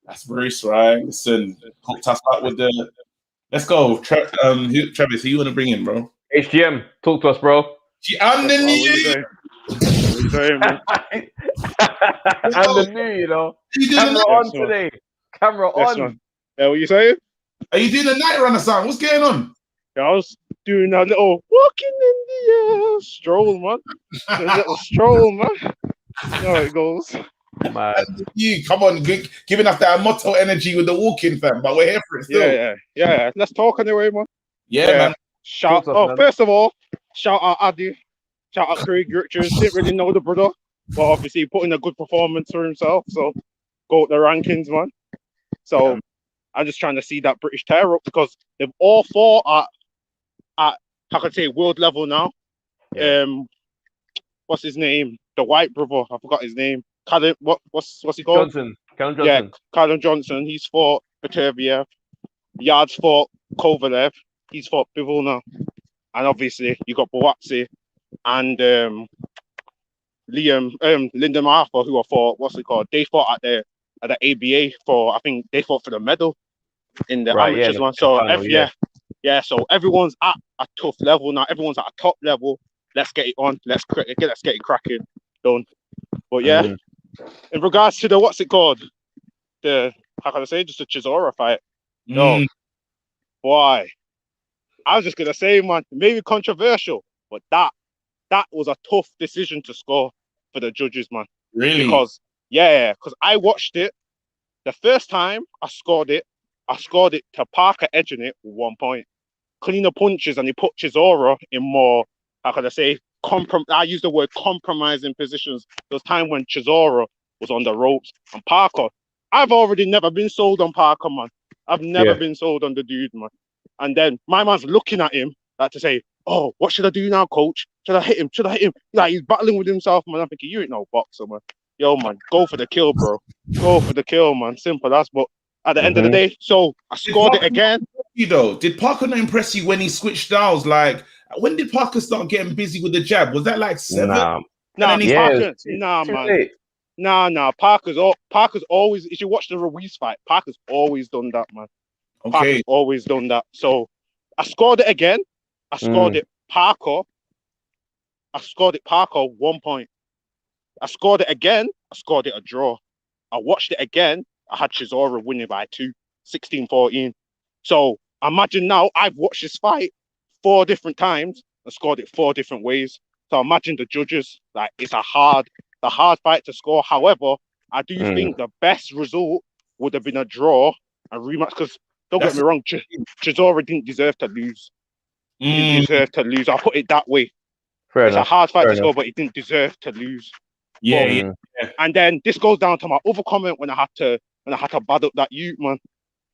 that's Bruce, right? Listen, hooked us up with the. Let's go, Travis. Who you want to bring in, bro? HGM, talk to us, bro. I'm the new. I'm the new, you know. Camera on today. Camera on. Yeah, what you saying? Are you doing a night run or something? What's going on? Yeah, I was doing a little walking in the air stroll, man. A little stroll, man. You know how it goes. Man. You come on, giving us that motto energy with the walking, fam. But we're here for it still. Yeah. Let's talk anyway, man. Yeah, man. First of all, shout out Addy. Shout out Craig Richards. Didn't really know the brother, but obviously put in a good performance for himself. So go to the rankings, man. So I'm just trying to see that British tear up because they've all fought at how can I say world level now. Yeah. What's his name? The white brother. I forgot his name. Callum, what's he called? Callum Johnson. Yeah, Callum Johnson. He's fought Beterbiev. Yard's fought Kovalev. He's fought Bivol now. And obviously you got Boatsi and Lyndon Arthur, who are fought, what's it called? They fought at the ABA for, I think they fought for the medal in the amateurs one. So so everyone's at a tough level now. Everyone's at a top level. Let's get it on. Let's get it cracking. Done. But yeah, in regards to the what's it called? The how can I say just the Chisora fight? No, boy. I was just gonna say, man, maybe controversial, but that was a tough decision to score for the judges, man. Really? Because I watched it. The first time I scored it to Parker edging it with 1 point. Cleaner punches, and he put Chisora in more, how can I say, I use the word compromising positions. Those time when Chisora was on the ropes. And Parker, I've already never been sold on Parker, man. I've never been sold on the dude, man. And then my man's looking at him like to say, oh, what should I do now, coach? Should I hit him? Should I hit him? Like, he's battling with himself, man. I'm thinking, you ain't no boxer, man. Yo, man, go for the kill, bro. Go for the kill, man. Simple as. But at the end of the day, so I scored it again. Did Parker not impress you when he switched styles? Like, when did Parker start getting busy with the jab? Was that like 7? Nah, man. Nah. Parker's always. If you watch the Ruiz fight, Parker's always done that, man. Okay. Parker's always done that. So I scored it again. I scored it Parker. 1 point. I scored it again. I scored it a draw. I watched it again. I had Chisora winning by 2, 16-14. So imagine now I've watched this fight 4 different times and scored it 4 different ways. So imagine the judges. Like, it's a hard fight to score. However, I do think the best result would have been a draw and rematch. Because don't get me wrong, Chisora didn't deserve to lose. He didn't deserve to lose. I'll put it that way. It's a hard fight to score, but he didn't deserve to lose. Yeah. And then this goes down to my other comment when I had to bad up that youth, man.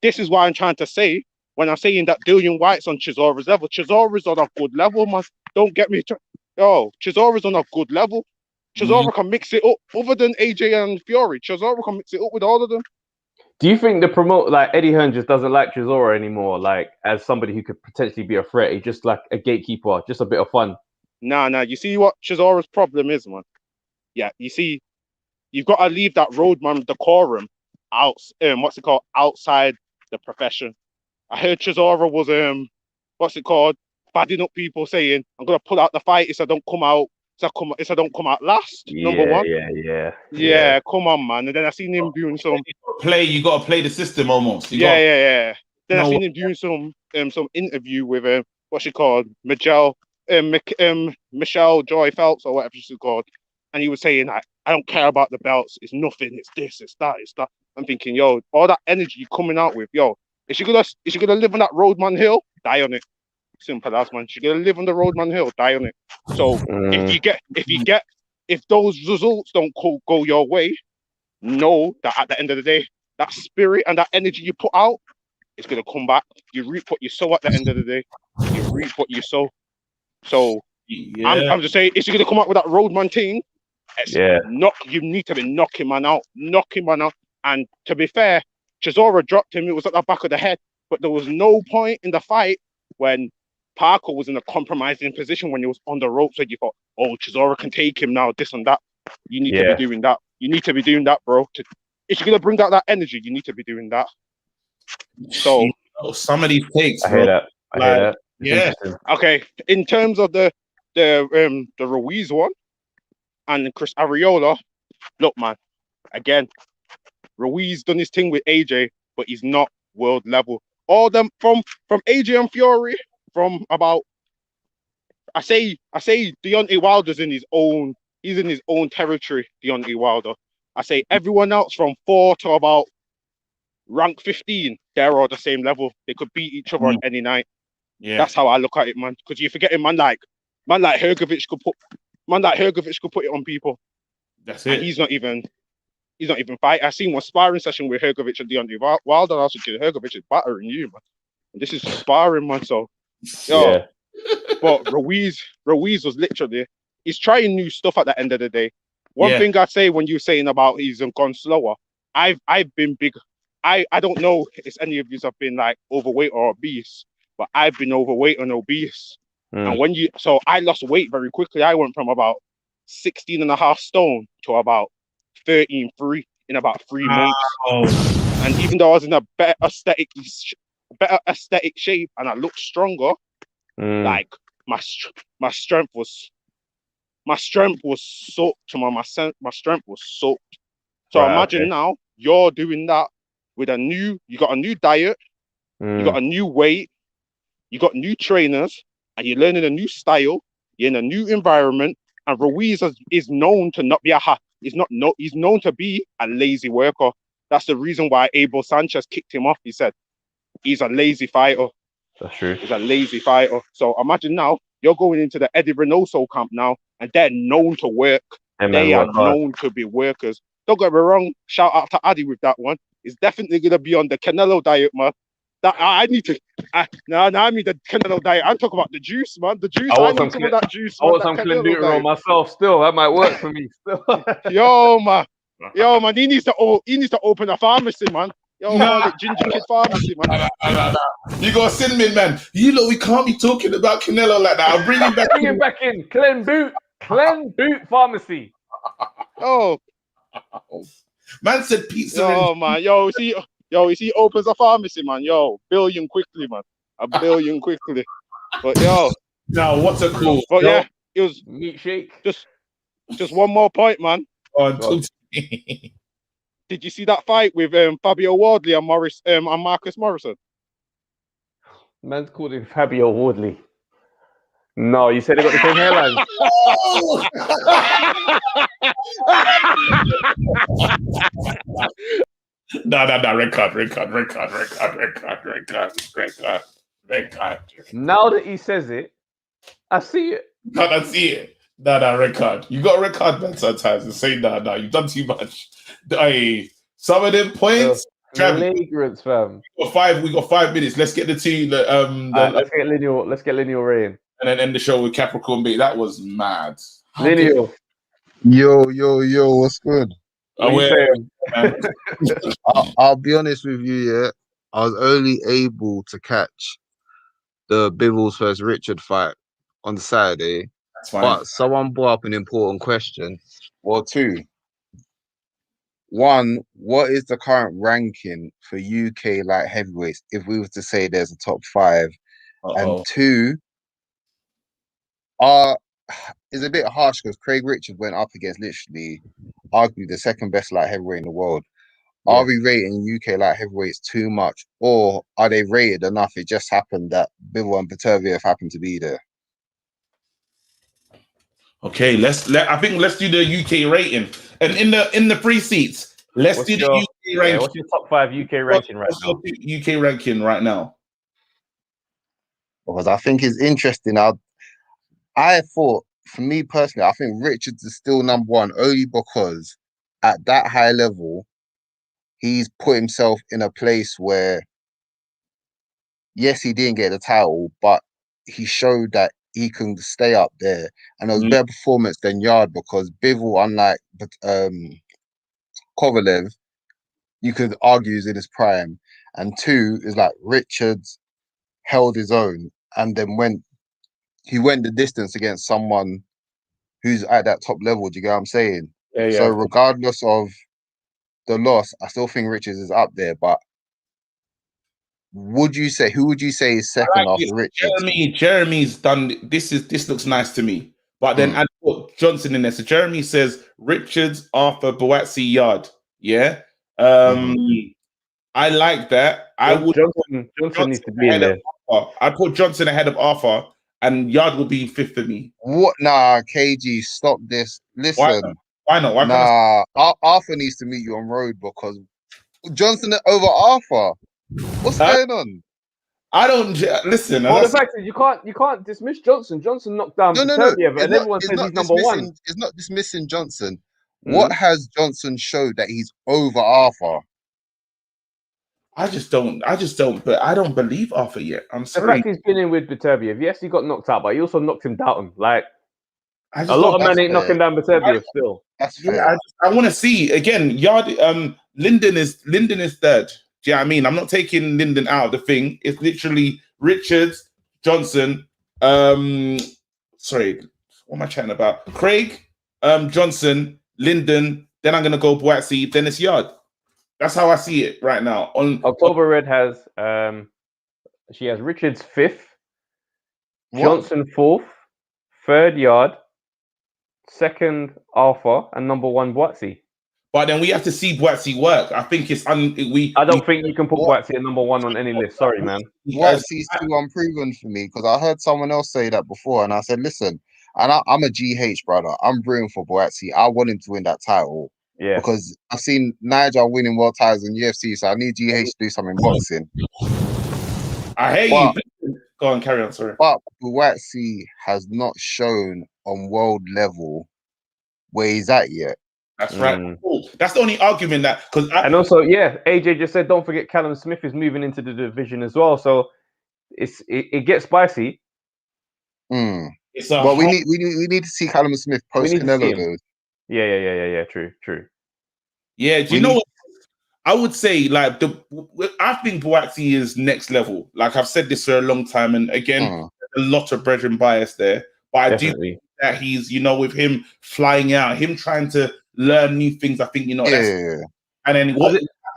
This is what I'm trying to say when I'm saying that Dillian Whyte's on Chisora's level. Chisora's on a good level, man. Don't get me. Chisora's on a good level. Chisora can mix it up. Other than AJ and Fury, Chisora can mix it up with all of them. Do you think the promoter, like Eddie Hearn, just doesn't like Chisora anymore? Like, as somebody who could potentially be a threat, he's just like a gatekeeper, just a bit of fun. Nah. You see what Chisora's problem is, man? Yeah, you see, you've got to leave that roadman decorum out. Outside the profession. I heard Chisora was badding up people saying, "I'm gonna pull out the fight if I don't come out. If I don't come out last." Number one. Yeah. Come on, man. And then I seen him doing some play. You got to play the system almost. Yeah. Then I seen him doing some interview with Michelle Joy Phelps or whatever she's called. And he was saying, I don't care about the belts. It's nothing. It's this. It's that. It's that. I'm thinking, yo, all that energy you're coming out with, yo, is she gonna live on that Roadman Hill? Die on it. Simple as, man. She's gonna live on the Roadman Hill. Die on it. So if those results don't go your way, know that at the end of the day, that spirit and that energy you put out is gonna come back. You reap what you sow at the end of the day. You reap what you sow. So I'm just saying, if you're gonna come up with that Roadman thing, you need to be knocking man out. And to be fair, Chisora dropped him. It was at the back of the head, but there was no point in the fight when Parker was in a compromising position when he was on the ropes. So you thought, oh, Chisora can take him now, this and that. You need to be doing that. You need to be doing that, bro. If you're gonna bring out that energy, you need to be doing that. So some of these takes, I hear that. Yeah. Okay. In terms of the Ruiz one and Chris Arreola, look, man. Again, Ruiz done his thing with AJ, but he's not world level. All them from AJ and Fury, from about I say Deontay Wilder's in his own territory, Deontay Wilder. I say everyone else from 4 to about rank 15, they're all the same level. They could beat each other on any night. Yeah. That's how I look at it, man. Because you're forgetting man like Hrgovic could put it on people. That's it. And he's not even fighting. I seen one sparring session with Hrgovic and Deontay Wilder. And I was thinking, Hrgovic is battering you, man. And this is sparring, man. So, but Ruiz was literally, he's trying new stuff at the end of the day. One thing I'd say when you're saying about he's gone slower, I've been big. I don't know if any of you have been like overweight or obese, but I've been overweight and obese. And so I lost weight very quickly. I went from about 16.5 stone to about 13.3 in about 3 months. And even though I was in a better aesthetic shape and I looked stronger, like my strength was soaked, man. My strength was soaked. So imagine now you're doing that with you got a new diet, you got a new weight, you got new trainers, and you're learning a new style, you're in a new environment, and Ruiz is known to not be he's known to be a lazy worker. That's the reason why Abel Sanchez kicked him off. He said he's a lazy fighter. That's true. He's a lazy fighter. So imagine now you're going into the Eddie Reynoso camp now, and they're known to work. They are known to be workers. don't get me wrong. Shout out to Addy with that one. It's definitely gonna be on the Canelo diet, man. That I need to. I need the Canelo diet. I'm talking about the juice, man. The juice. I need some of that juice. I want some clenbuterol myself. Still, that might work for me. Still. Yo, man. He needs to open a pharmacy, man. Yo, Ginger Kid Pharmacy, man. You got Cinnamon, man. You know we can't be talking about Canelo like that. I'll bring him back. Bring him back in. Clenboot Pharmacy. Oh, man said pizza. Oh man, yo, he opens a pharmacy, man. Yo, billion quickly, man. A billion quickly. But yo, now what's a cool? But yeah, it was meat shake. Just one more point, man. Did you see that fight with Fabio Wardley and Marcus Morrison? Man's called him Fabio Wardley. No, you said they got the same hairline. No, record. Now that he says it, I see it. I see it. No, record. You got to record, man, sometimes and say, no, you've done too much. Some of them points, flagrants, fam. We got 5 minutes. Let's get the two. Let's get lineal Ray. And then end the show with Capricorn B. That was mad. Lineal. Yo, what's good? I'll be honest with you, yeah. I was only able to catch the Bivens versus Richard fight on Saturday. That's fine. But someone brought up an important question. Well, two. One, what is the current ranking for UK light heavyweights if we were to say there's a top 5? And two, it's a bit harsh because Craig Richard went up against literally arguably the second best light heavyweight in the world. Yeah. Are we rating UK light heavyweights too much, or are they rated enough? It just happened that Bivol and Beterbiev happened to be there. Okay, I think let's do the UK rating. And in the free seats, let's do the UK ranking. What's your top 5 UK ranking right now? UK ranking right now. Because I think it's interesting. I thought, for me personally, I think Richards is still number 1 only because at that high level, he's put himself in a place where, yes, he didn't get the title, but he showed that he can stay up there. And it was better performance than Yard because Bivol, unlike Kovalev, you could argue is in his prime. And 2 is like Richards held his own and then went the distance against someone who's at that top level. Do you get what I'm saying? Yeah. So regardless of the loss, I still think Richards is up there. But who would you say is second after Richards? Jeremy's done this looks nice to me. But then I put Johnson in there. So Jeremy says Richards, Arthur, Boazzi, Yard. Yeah. I like that. Johnson needs to be in there. I put Johnson ahead of Arthur, and Yard will be 5th for me. What? Nah, KG, stop this. Listen. Why not? Arthur needs to meet you on road because Johnson over Arthur. What's going on? I don't listen. Well, the fact is, you can't dismiss Johnson. Johnson knocked down Beterbiev, and everyone says he's number 1. It's not dismissing Johnson. What has Johnson showed that he's over Arthur? I just don't. But I don't believe Arthur yet. I'm sorry. The fact he's been in with Beterbiev, yes, he got knocked out, but he also knocked him down. Like a lot of men ain't knocking down Beterbiev still. I want to see again. Yard. Linden is 3rd. Do you know what I mean? I'm not taking Linden out of the thing. It's literally Richards, Johnson. Sorry, what am I chatting about? Craig, Johnson, Linden. Then I'm gonna go Boazzi. Then it's Yard. That's how I see it right now. October Red has she has Richards 5th, Johnson 4th, 3rd Yard, 2nd Arthur, and number 1 Boazzi. But then we have to see Boazzi work. I think it's I don't think you can put Boazzi at number 1 on any list. Sorry, man. Boazzi's too unproven for me because I heard someone else say that before, and I said, listen, and I'm a GH brother. I'm rooting for Boazzi. I want him to win that title. Yeah. Because I've seen Nigel winning world titles in UFC, so I need GH to do something boxing. I hate you. Go on, carry on. Sorry. But Boazzi has not shown on world level where he's at yet. That's right. Cool. That's the only argument that and also, yeah, AJ just said, don't forget Callum Smith is moving into the division as well, so it gets spicy. But we need to see Callum Smith post Canelo though. Yeah. True. Yeah, do you know what? I would say like I think Buatsi is next level. Like I've said this for a long time, and again, there's a lot of brethren bias there. But I do think that he's, with him flying out, him trying to learn new things. I think that's and then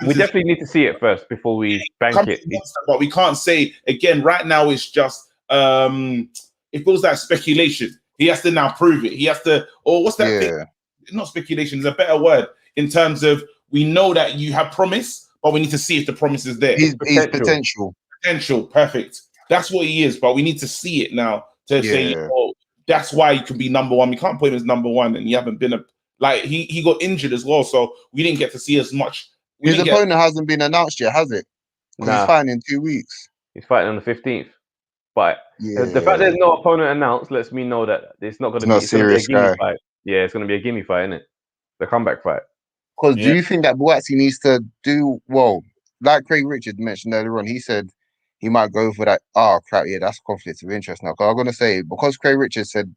we definitely need to see it first before we bank it. But we can't say again. Right now, it's just it feels like speculation. He has to now prove it. He has to, or what's that thing? Not speculation. Is a better word in terms of. We know that you have promise, but we need to see if the promise is there. He's potential. Potential, perfect. That's what he is, but we need to see it now to say, that's why you can be number one. We can't put him as number one, and you haven't been he got injured as well, so we didn't get to see as much. His opponent hasn't been announced yet, has it? He's fighting in 2 weeks. He's fighting on the 15th. But the fact there's no opponent announced lets me know that it's not going to be a serious fight. Yeah, it's going to be a gimme fight, isn't it? The comeback fight. Because do you think that Buatsi needs to do well? Like Craig Richards mentioned earlier on, he said he might go for that. Oh crap, yeah, that's conflict of interest now. Because I'm gonna say because Craig Richards said,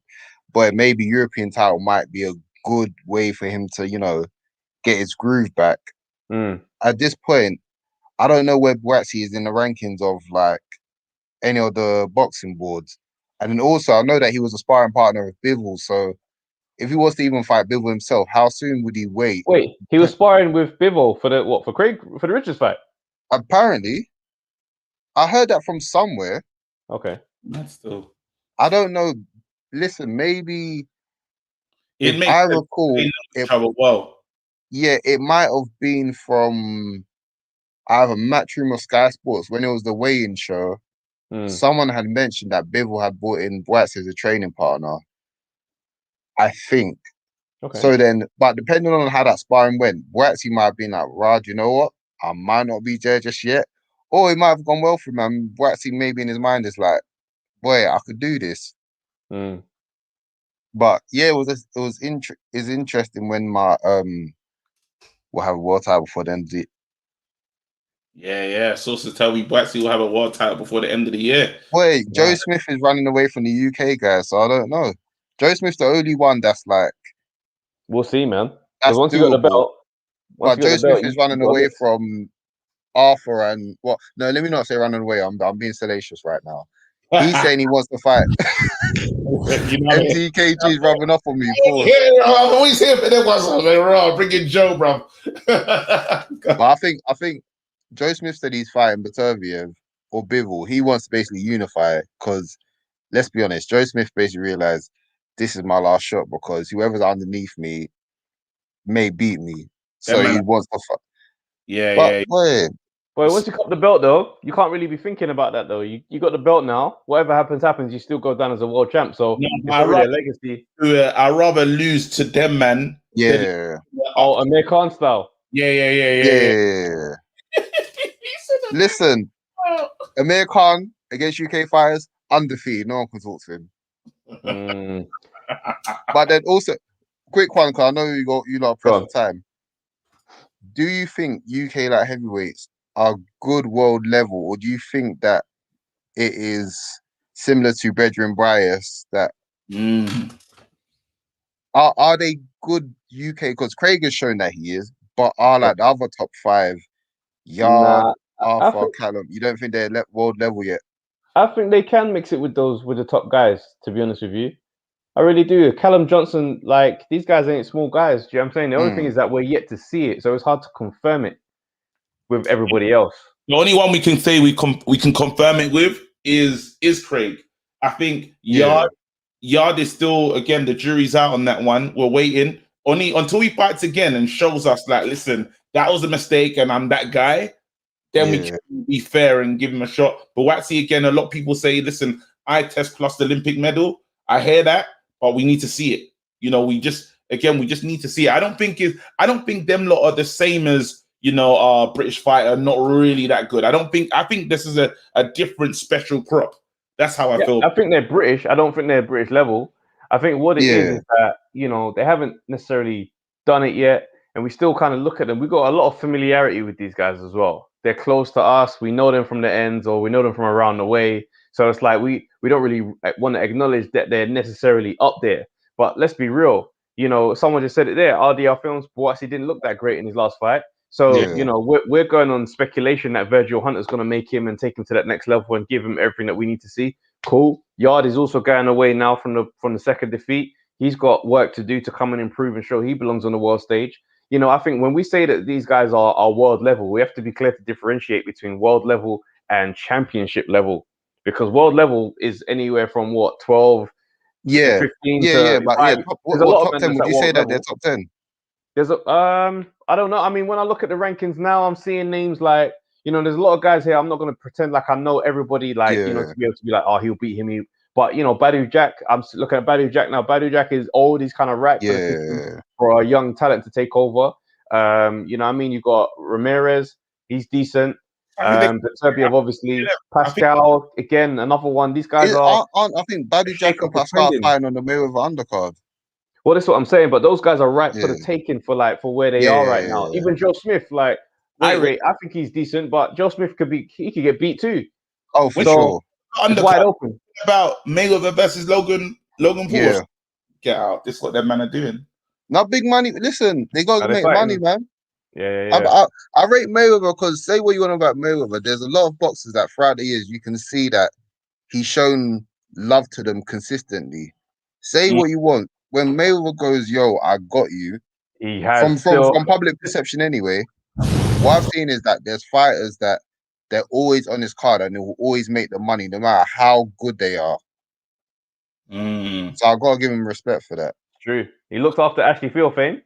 boy, maybe European title might be a good way for him to, get his groove back. At this point, I don't know where Buatsi is in the rankings of like any of the boxing boards. And then also I know that he was a sparring partner of Bivol, so. If he was to even fight Bivol himself, how soon would he wait? Wait, he was sparring with Bivol for the Richards fight? Apparently. I heard that from somewhere. Okay. That's still. I don't know. Listen, maybe I recall it might have been from either Matchroom or Sky Sports when it was the weigh-in show. Someone had mentioned that Bivol had brought in Buatsi as a training partner. I think. Okay. So then, but depending on how that sparring went, Buatsi might have been like, Rod, you know what? I might not be there just yet. Or it might have gone well for him. And Buatsi maybe in his mind is like, boy, I could do this. But yeah, it's interesting when my will have a world title before the end of the year. Yeah. Sources tell me Buatsi will have a world title before the end of the year. Wait, Joe Smith is running away from the UK guys, so I don't know. Joe Smith's the only one that's like. We'll see, man. Because once you got the belt. But Joe Smith is running away from Arthur and what? No, let me not say running away. I'm being salacious right now. He's saying he wants to fight. MTKG's rubbing off on me. Yeah, I'm always here for them ones. I'm bringing Joe, bro. But I think Joe Smith said he's fighting Beterbiev or Bivol. He wants to basically unify it because let's be honest, Joe Smith basically realized. This is my last shot because whoever's underneath me may beat me. So he wants to fight. Yeah. Boy, once you got the belt though, you can't really be thinking about that though. You got the belt now. Whatever happens. You still go down as a world champ. So it's already a legacy. I'd rather lose to them, man. Yeah. Oh, Amir Khan style. Yeah. Listen, Amir Khan against UK fighters, undefeated. No one can talk to him. But then also, quick one, because I know you lot press the time. Do you think UK light heavyweights are good world level, or do you think that it is similar to Bedrin Bias that are they good UK? Because Craig has shown that he is, but are like the other top five, Arthur, Callum, you don't think they're world level yet? I think they can mix it with the top guys, to be honest with you. I really do. Callum Johnson, like, these guys ain't small guys. Do you know what I'm saying? The only thing is that we're yet to see it, so it's hard to confirm it with everybody else. The only one we can say we can confirm it with is Craig. I think Yard is still, again, the jury's out on that one. We're waiting. Only until he fights again and shows us, like, listen, that was a mistake and I'm that guy. Then we can be fair and give him a shot. But Buatsi, again, a lot of people say, listen, eye test plus the Olympic medal. I hear that, but we need to see it. We just need to see it. I don't think them lot are the same as, British fighter, not really that good. I think this is a different special crop. That's how I feel. I think they're British. I don't think they're British level. I think what it is that, they haven't necessarily done it yet, and we still kind of look at them. We've got a lot of familiarity with these guys as well. They're close to us. We know them from the ends, or we know them from around the way. So it's like we don't really want to acknowledge that they're necessarily up there. But let's be real. You know, someone just said it there. RDR Films, Buatsi didn't look that great in his last fight. So, you know, we're going on speculation that Virgil Hunter's going to make him and take him to that next level and give him everything that we need to see. Cool. Yard is also going away now from the second defeat. He's got work to do to come and improve and show he belongs on the world stage. You know, I think when we say that these guys are world level, we have to be clear to differentiate between world level and championship level, because world level is anywhere from what, 12, 15 to but what top 10 would you say that they're top 10? There's I don't know. I mean, when I look at the rankings now, I'm seeing names like, you know, there's a lot of guys here. I'm not going to pretend like I know everybody, like, you know, to be able to be like, oh, he'll beat him. But, you know, Badou Jack, I'm looking at Badou Jack now. Badou Jack is old. He's kind of right for a young talent to take over. You know, I mean, you've got Ramirez. He's decent. Serbia, obviously. Pascal, again, another one. These guys I think Badou Jack and Pascal fighting on the Mayweather undercard. Well, that's what I'm saying. But those guys are right for the taking for where they are right now. Even Joe Smith, like, I think he's decent, but Joe Smith could get beat too. Oh, for sure. It's wide open. About Mayweather versus Logan Paul. Yeah. Get out. This is what that man are doing. Not big money. Listen, they got to make money, man. Yeah. I rate Mayweather because, say what you want about Mayweather, there's a lot of boxers that throughout the years you can see that he's shown love to them consistently. Say what you want. When Mayweather goes, yo, I got you, he has from public perception anyway. What I've seen is that there's fighters that they're always on his card and they will always make the money no matter how good they are. So I've got to give him respect for that. True. He looked after Ashley Fieldfane.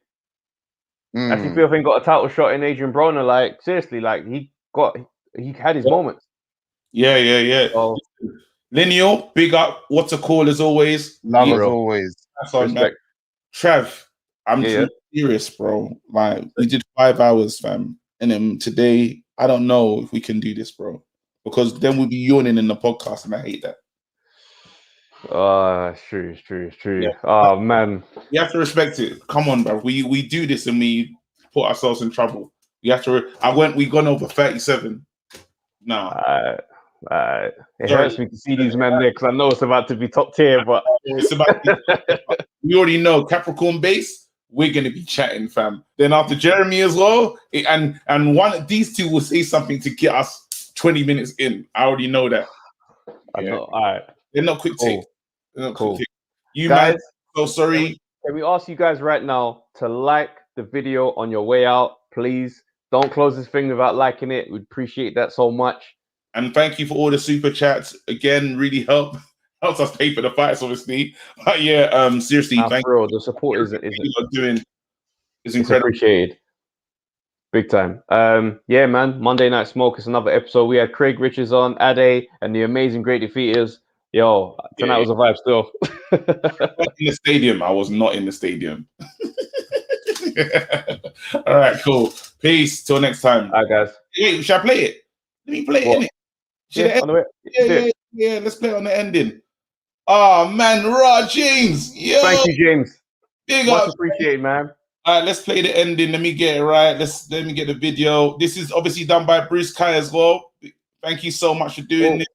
Ashley Fieldfane got a title shot in Adrian Broner. Like, seriously, like he had his moments. Yeah. So, Lineal, big up. What's a call as always. Love as always. That's on, man. Trev, I'm serious, bro. Like, we did 5 hours, fam. And then today, I don't know if we can do this, bro. Because then we'll be yawning in the podcast, and I hate that. It's true. Yeah. Oh, man. You have to respect it. Come on, bro. We do this and we put ourselves in trouble. You have to. We gone over 37. No. It hurts me to see these men there because I know it's about to be top tier, but it's about. We already know Capricorn base. We're gonna be chatting, fam. Then after Jeremy as well, and one of these two will say something to get us 20 minutes in. I already know that. I know. All right. They're not quick take. Cool. You guys, man, so sorry. Can we ask you guys right now to like the video on your way out, please? Don't close this thing without liking it. We'd appreciate that so much. And thank you for all the super chats. Again, really helps us pay for the fights, obviously. But yeah, seriously, thank you. The support is incredible. Appreciated. Big time. Yeah, man. Monday Night Smoke is another episode. We had Craig Richards on, Ade, and the amazing Great Defeaters. Yo, tonight was a vibe still. In the stadium. I was not in the stadium. All right, cool. Peace. Till next time. All right, guys. Hey, should I play it? Let me play it, innit? Yeah, let's play it on the ending. Oh, man, Raw James. Yo. Thank you, James. Big much up. appreciated, man. All right, let's play the ending. Let me get it right. Let me get the video. This is obviously done by Bruce Kai as well. Thank you so much for doing this.